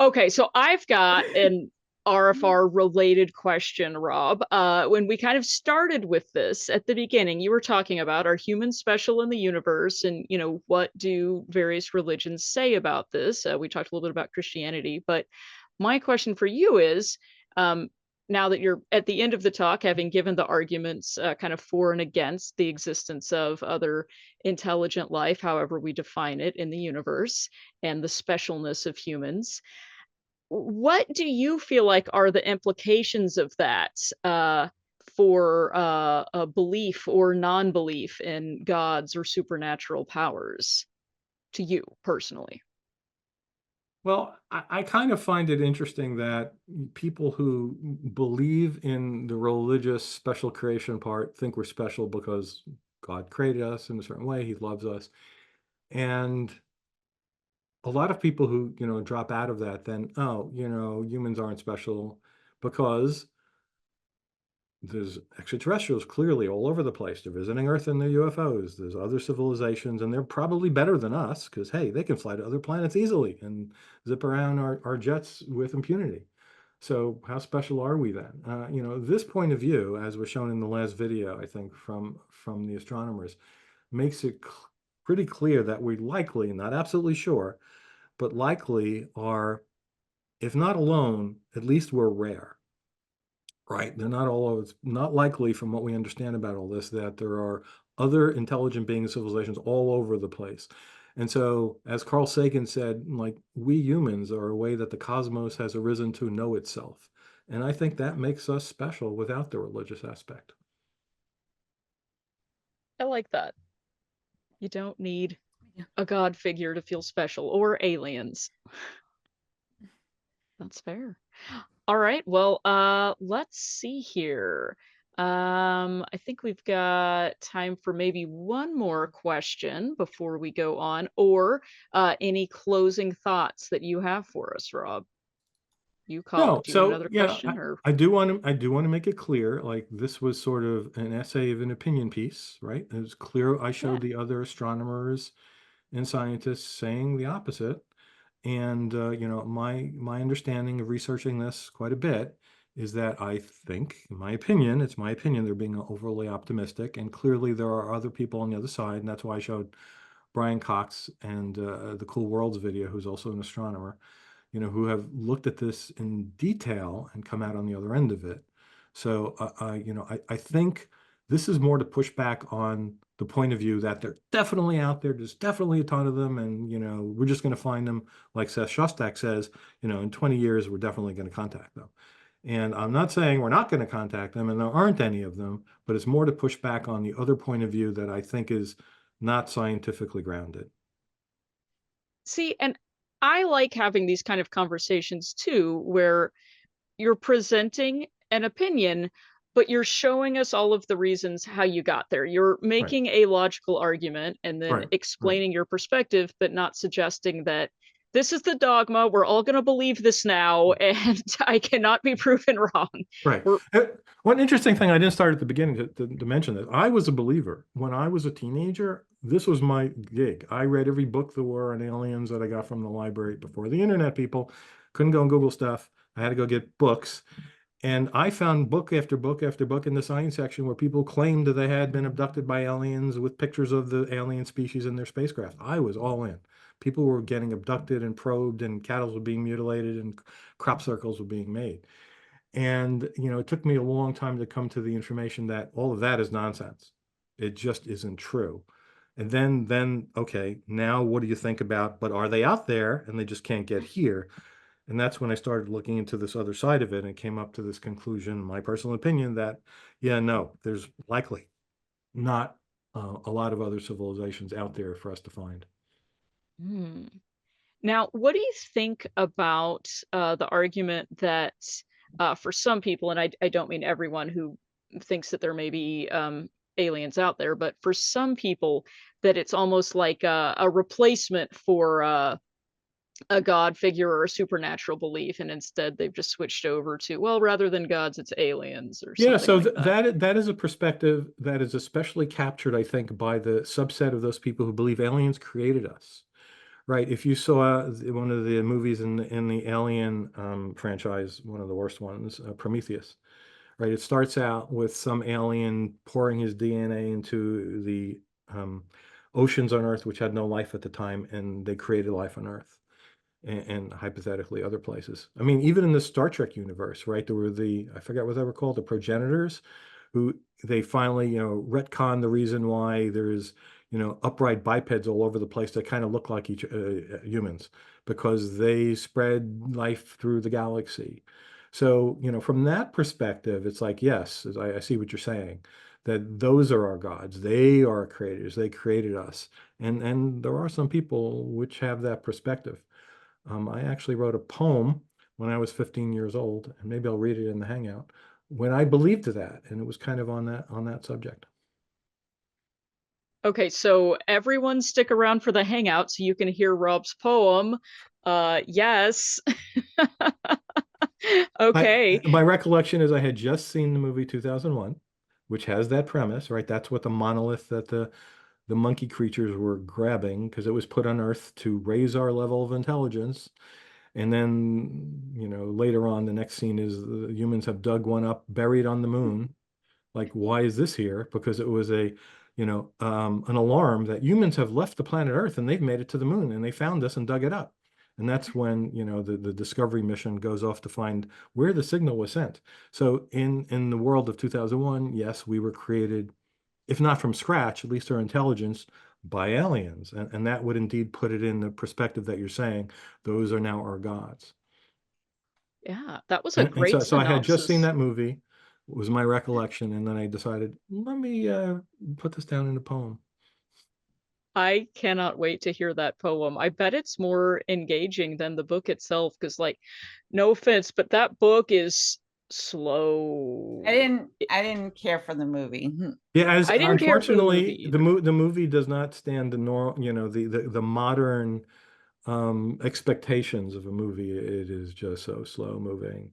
Okay, so I've got an RFR related question, Rob. When we kind of started with this at the beginning, you were talking about, are humans special in the universe, and what do various religions say about this? We talked a little bit about Christianity, but my question for you is, now that you're at the end of the talk, having given the arguments kind of for and against the existence of other intelligent life, however we define it in the universe, and the specialness of humans, what do you feel like are the implications of that for a belief or non-belief in gods or supernatural powers to you personally? Well, I kind of find it interesting that people who believe in the religious special creation part think we're special because God created us in a certain way, he loves us. And a lot of people who, drop out of that then, oh, humans aren't special because there's extraterrestrials clearly all over the place. They're visiting Earth in their UFOs. There's other civilizations, and they're probably better than us because, hey, they can fly to other planets easily and zip around our jets with impunity. So how special are we then? This point of view, as was shown in the last video, I think, from the astronomers, makes it pretty clear that we likely, not absolutely sure, but likely are, if not alone, at least we're rare. Right. They're not all, it's not likely from what we understand about all this that there are other intelligent beings, civilizations all over the place. And so, as Carl Sagan said, like, we humans are a way that the cosmos has arisen to know itself. And I think that makes us special without the religious aspect. I like that. You don't need a god figure to feel special, or aliens. That's fair. All right, well, let's see here. I think we've got time for maybe one more question before we go on, or any closing thoughts that you have for us, Rob. You call No, it. Do you have so another yeah, question, or? I do want to make it clear, like, this was sort of an essay of an opinion piece, right? It was clear I showed the other astronomers and scientists saying the opposite. And my understanding of researching this quite a bit is that I think, in my opinion, it's my opinion, they're being overly optimistic, and clearly there are other people on the other side, and that's why I showed Brian Cox and the Cool Worlds video, who's also an astronomer, who have looked at this in detail and come out on the other end of it. So, I think this is more to push back on the point of view that they're definitely out there. There's definitely a ton of them, and we're just going to find them, like Seth Shostak says. In 20 years, we're definitely going to contact them. And I'm not saying we're not going to contact them, and there aren't any of them, but it's more to push back on the other point of view that I think is not scientifically grounded. See, and I like having these kind of conversations too, where you're presenting an opinion, but you're showing us all of the reasons how you got there. You're making a logical argument and then explaining your perspective, but not suggesting that this is the dogma. We're all going to believe this now, and I cannot be proven wrong. Right. One interesting thing I didn't start at the beginning to mention that I was a believer. When I was a teenager, this was my gig. I read every book there were on aliens that I got from the library before the internet. People couldn't go and Google stuff. I had to go get books. And I found book after book after book in the science section where people claimed that they had been abducted by aliens with pictures of the alien species in their spacecraft. I was all in. People were getting abducted and probed, and cattle were being mutilated, and crop circles were being made. And, it took me a long time to come to the information that all of that is nonsense. It just isn't true. And then, okay, now what do you think about, but are they out there and they just can't get here? And that's when I started looking into this other side of it and came up to this conclusion, my personal opinion, that, yeah, no, there's likely not a lot of other civilizations out there for us to find. Now, what do you think about the argument that for some people, and I don't mean everyone who thinks that there may be aliens out there, but for some people, that it's almost like a replacement for a god figure or a supernatural belief, and instead they've just switched over to, well, rather than gods, it's aliens or something. Yeah, so like that. that is a perspective that is especially captured, I think, by the subset of those people who believe aliens created us. Right. If you saw one of the movies in the Alien franchise, one of the worst ones, Prometheus, right? It starts out with some alien pouring his DNA into the oceans on Earth, which had no life at the time, and they created life on Earth. And hypothetically other places. I mean, even in the Star Trek universe, right? There were I forget what they were called, the progenitors, who they finally, retcon the reason why there's, upright bipeds all over the place that kind of look like humans, because they spread life through the galaxy. So, from that perspective, it's like, yes, I see what you're saying, that those are our gods. They are our creators. They created us. And there are some people which have that perspective. I actually wrote a poem when I was 15 years old, and maybe I'll read it in the Hangout, when I believed that, and it was kind of on that subject. Okay, so everyone stick around for the hangout so you can hear Rob's poem. Yes. Okay. My recollection is I had just seen the movie 2001, which has that premise, right? That's what the monolith that the monkey creatures were grabbing, because it was put on Earth to raise our level of intelligence. And then, later on, the next scene is the humans have dug one up, buried on the moon. Like, why is this here? Because it was an alarm that humans have left the planet Earth and they've made it to the moon, and they found us and dug it up. And that's when, the Discovery mission goes off to find where the signal was sent. So in the world of 2001, yes, we were created, if not from scratch, at least our intelligence, by aliens. And that would indeed put it in the perspective that you're saying, those are now our gods. Yeah, that was a And great so I had just seen synopsis. that movie, was my recollection, and then I decided, let me put this down in a poem. I cannot wait to hear that poem. I bet it's more engaging than the book itself, because, like, no offense, but that book is slow. I didn't care for the movie. Yeah, as I didn't care for the movie unfortunately, either. the movie does not stand the norm, the modern expectations of a movie. It is just so slow moving.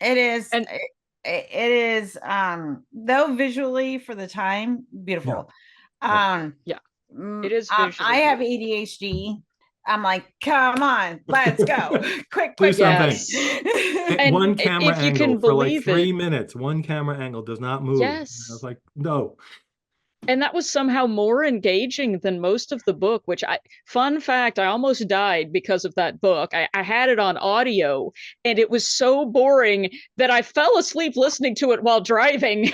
It is. It is. Though visually for the time, beautiful. Yeah, it is visually I have beautiful. ADHD. I'm like, come on, let's go, quick. Do something. And One camera if you angle can for like believe 3 it, minutes. One camera angle does not move. And I was yes. like, no. And that was somehow more engaging than most of the book, which fun fact, I almost died because of that book. I had it on audio, and it was so boring that I fell asleep listening to it while driving.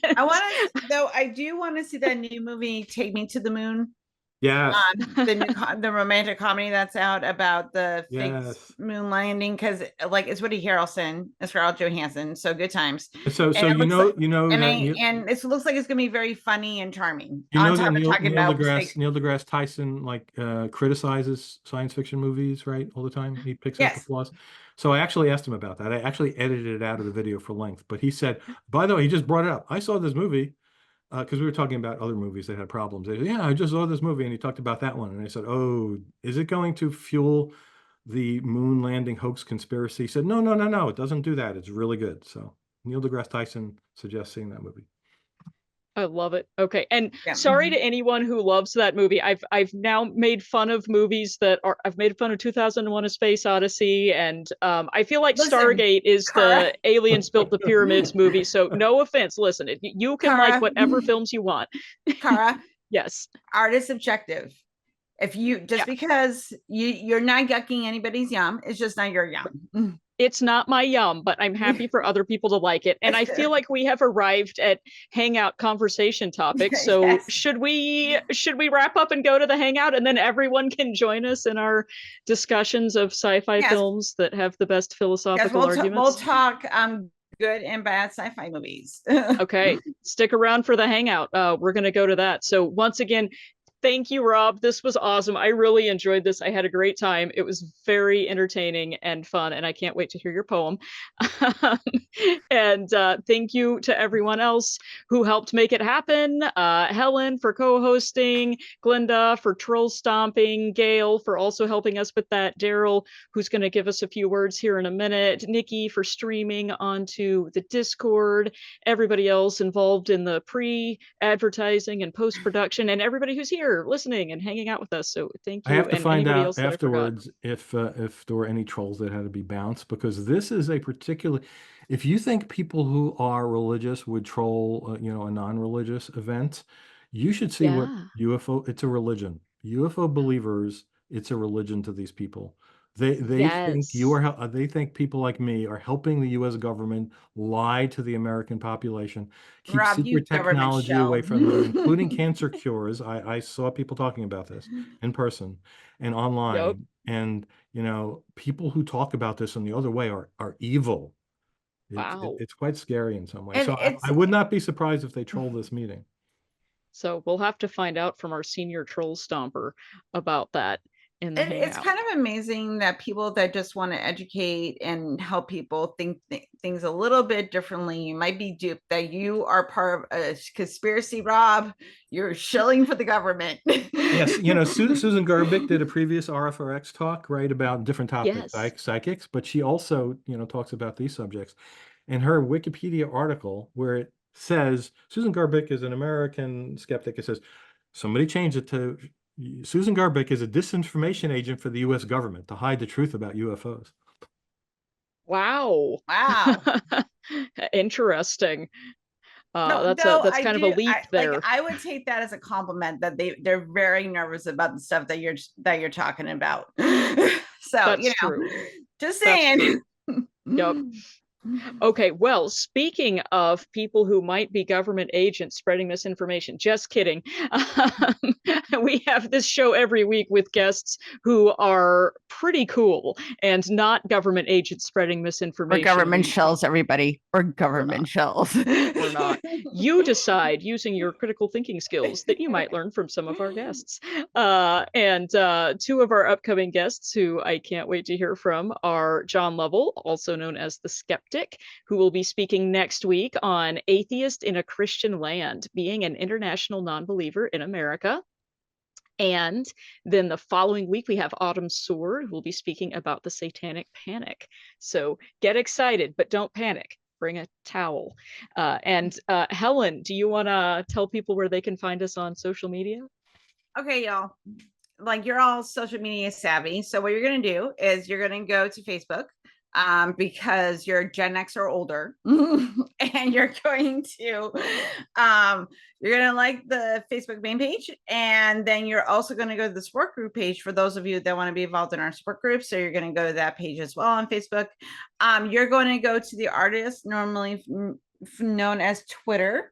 I do want to see that new movie, Take Me to the Moon. Yes. The romantic comedy that's out about the fake Yes. moon landing, because like it's Woody Harrelson, it's Scarlett Johansson, so good times. So And it looks that it looks like it's gonna be very funny and charming. You on know top that of Neil talking about fake. deGrasse Tyson criticizes science fiction movies, right? All the time. He picks out the Yes. flaws. So I actually asked him about that. I actually edited it out of the video for length, but he said, by the way, he just brought it up. I saw this movie because we were talking about other movies that had problems. He said, yeah, I just saw this movie, and he talked about that one. And I said, oh, is it going to fuel the moon landing hoax conspiracy? He said, no, it doesn't do that. It's really good. So Neil deGrasse Tyson suggests seeing that movie. I love it. Okay. And sorry to anyone who loves that movie. I've now made fun of movies I've made fun of 2001: A Space Odyssey, and I feel like Stargate is the aliens built the pyramids movie. So no offense. Listen, you can like whatever films you want. Kara. Yes. Art is subjective. If you because you're not yucking anybody's yum, it's just not your yum. It's not my yum, but I'm happy for other people to like it. And I feel like we have arrived at hangout conversation topics. So Yes. should we wrap up and go to the hangout, and then everyone can join us in our discussions of sci-fi films that have the best philosophical arguments? We'll talk good and bad sci-fi movies. Okay, stick around for the hangout. We're going to go to that. So once again, thank you, Rob. This was awesome. I really enjoyed this. I had a great time. It was very entertaining and fun, and I can't wait to hear your poem. And thank you to everyone else who helped make it happen. Helen for co-hosting, Glenda for troll stomping, Gail for also helping us with that, Daryl, who's going to give us a few words here in a minute, Nikki for streaming onto the Discord, everybody else involved in the pre-advertising and post-production, and everybody who's here listening and hanging out with us. So thank you. I have to and find anybody out else that I forgot. afterwards if there were any trolls that had to be bounced, because this is a particular. If you think people who are religious would troll, a non-religious event, you should see what UFO. It's a religion. UFO believers. It's a religion to these people. They think they think people like me are helping the U.S. government lie to the American population, keep Rob, you secret government technology shell. away from them, including cancer cures. I saw people talking about this in person and online. Yep. And people who talk about this in the other way are evil. Wow. It's quite scary in some ways. And So it's I would not be surprised if they troll this meeting. So we'll have to find out from our senior troll stomper about that in the it's hangout. kind of amazing that people that just want to educate and help people think things a little bit differently, you might be duped that you are part of a conspiracy, Rob. You're shilling for the government. Yes, you know, Susan Garbick did a previous RfRx talk, right, about different topics, Yes. psychics, but she also, you know, talks about these subjects. In her Wikipedia article, where it says Susan Garbick is an American skeptic, it says somebody changed it to Susan Garbick is a disinformation agent for the U.S. government to hide the truth about UFOs. Wow. Wow. Interesting. No, That's I kind of do. a leap there. I would take that as a compliment that they're very nervous about the stuff that you're talking about. So, That's true. just That's saying. true. Yep. Okay, well, speaking of people who might be government agents spreading misinformation, just kidding. We have this show every week with guests who are pretty cool and not government agents spreading We're misinformation. government shells, everybody. We're We're government not. shells. We're not. You decide using your critical thinking skills that you might learn from some of our guests. And two of our upcoming guests who I can't wait to hear from are John Lovell, also known as the Skeptic, who will be speaking next week on Atheist in a Christian Land, being an international non-believer in America. And then the following week, we have Autumn Sword, who will be speaking about the Satanic Panic. So get excited, but don't panic. Bring a towel. And Helen, do you want to tell people where they can find us on social media? Okay, y'all. Like, you're all social media savvy. So what you're going to do is you're going to go to Facebook, because you're Gen X or older, and you're going to like the Facebook main page, and then you're also going to go to the support group page for those of you that want to be involved in our support group. So you're going to go to that page as well on Facebook. You're going to go to the artist, normally known as Twitter.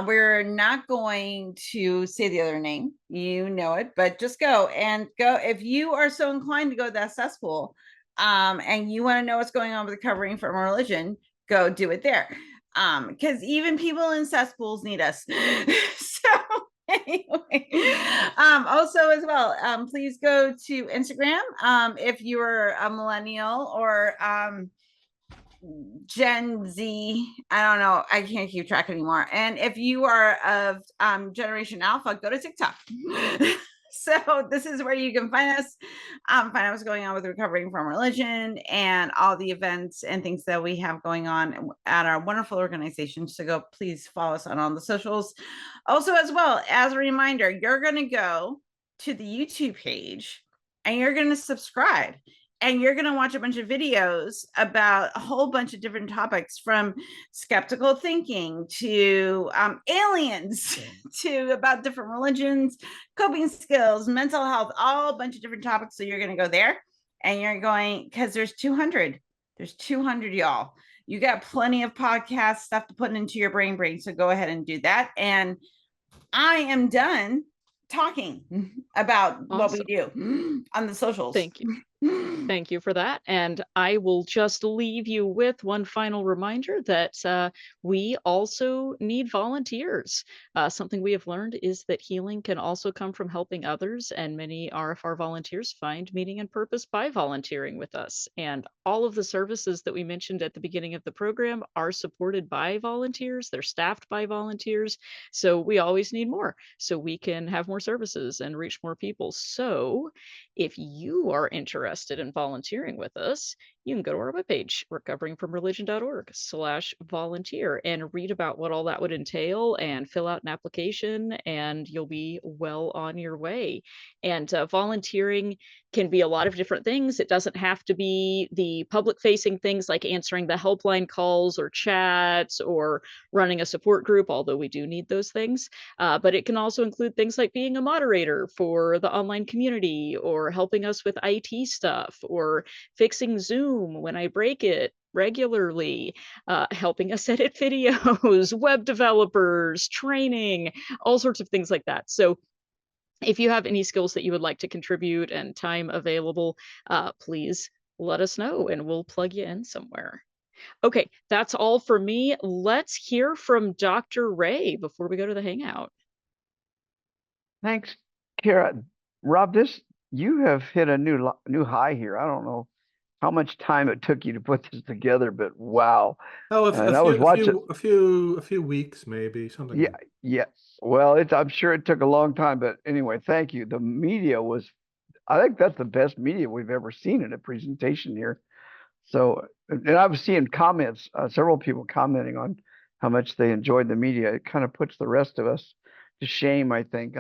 We're not going to say the other name, you know it, but just go if you are so inclined to go to that cesspool, and you want to know what's going on with recovering from religion, go do it there, because even people in cesspools need us. So anyway, also as well, please go to Instagram if you're a millennial or Gen Z. I don't know, I can't keep track anymore. And if you are of Generation Alpha, go to TikTok. So this is where you can find us, find out what's going on with recovering from religion and all the events and things that we have going on at our wonderful organization. So go, please follow us on all the socials. Also, as well, as a reminder, you're going to go to the YouTube page and you're going to subscribe. And you're going to watch a bunch of videos about a whole bunch of different topics, from skeptical thinking to aliens to about different religions, coping skills, mental health, all a bunch of different topics. So you're going to go there and you're going, because there's 200, y'all. You got plenty of podcast stuff to put into your brain. So go ahead and do that. And I am done talking about what we do on the socials. Thank you. Thank you for that. And I will just leave you with one final reminder that we also need volunteers. Something we have learned is that healing can also come from helping others, and many RFR volunteers find meaning and purpose by volunteering with us. And all of the services that we mentioned at the beginning of the program are supported by volunteers. They're staffed by volunteers. So we always need more so we can have more services and reach more people. So if you are interested in volunteering with us, you can go to our webpage, recoveringfromreligion.org/volunteer, and read about what all that would entail and fill out an application, and you'll be well on your way. And volunteering can be a lot of different things. It doesn't have to be the public-facing things like answering the helpline calls or chats or running a support group, although we do need those things. But it can also include things like being a moderator for the online community, or helping us with IT stuff, or fixing Zoom when I break it regularly, helping us edit videos, web developers, training, all sorts of things like that. So if you have any skills that you would like to contribute and time available, please let us know and we'll plug you in somewhere. Okay, that's all for me. Let's hear from Dr. Ray before we go to the hangout. Thanks, Kara. Rob, you have hit a new high here. I don't know how much time it took you to put this together, but wow. Oh, And I was watching. a few weeks, maybe something. Yeah, yeah. Well, I'm sure it took a long time, but anyway, thank you. The media was, I think that's the best media we've ever seen in a presentation here. So, and I was seeing comments, several people commenting on how much they enjoyed the media. It kind of puts the rest of us to shame, I think.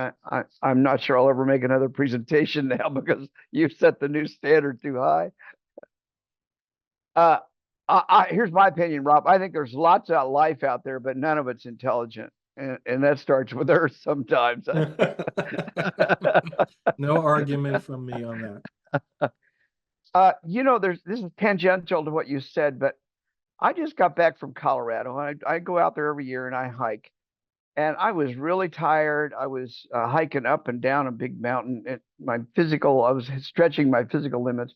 I'm not sure I'll ever make another presentation now because you set the new standard too high. Here's my opinion, Rob. I think there's lots of life out there, but none of it's intelligent. And that starts with Earth sometimes. No argument from me on that. This is tangential to what you said, but I just got back from Colorado. I go out there every year and I hike. And I was really tired. I was hiking up and down a big mountain. And I was stretching my physical limits.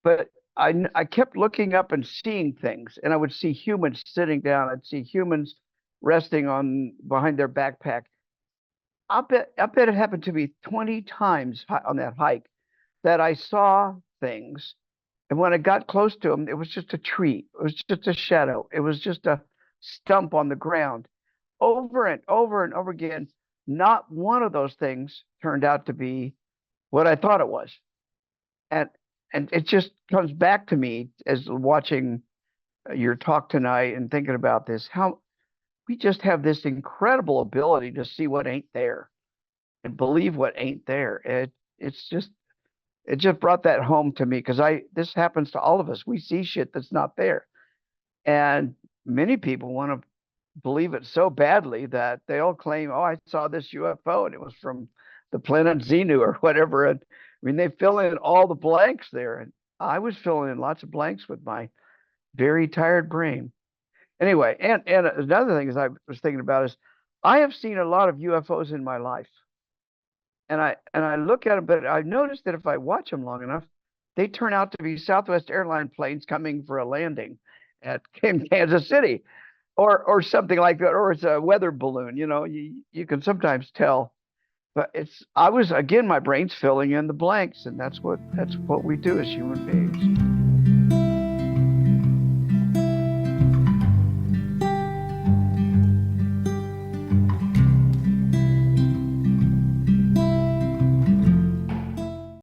But I kept looking up and seeing things. And I would see humans sitting down. I'd see humans resting behind their backpack. I bet it happened to me 20 times on that hike that I saw things. And when I got close to them, it was just a tree. It was just a shadow. It was just a stump on the ground. Over and over and over again, not one of those things turned out to be what I thought it was. And it just comes back to me as watching your talk tonight and thinking about this, how we just have this incredible ability to see what ain't there and believe what ain't there. It just brought that home to me because this happens to all of us. We see shit that's not there. And many people want to believe it so badly that they all claim, oh, I saw this UFO and it was from the planet Xenu or whatever. And I mean, they fill in all the blanks there. And I was filling in lots of blanks with my very tired brain. Anyway, and another thing I was thinking about is I have seen a lot of UFOs in my life. And I look at them, but I noticed that if I watch them long enough, they turn out to be Southwest airline planes coming for a landing in Kansas City. Or something like that, or it's a weather balloon. You can sometimes tell, but my brain's filling in the blanks, and that's what we do as human beings.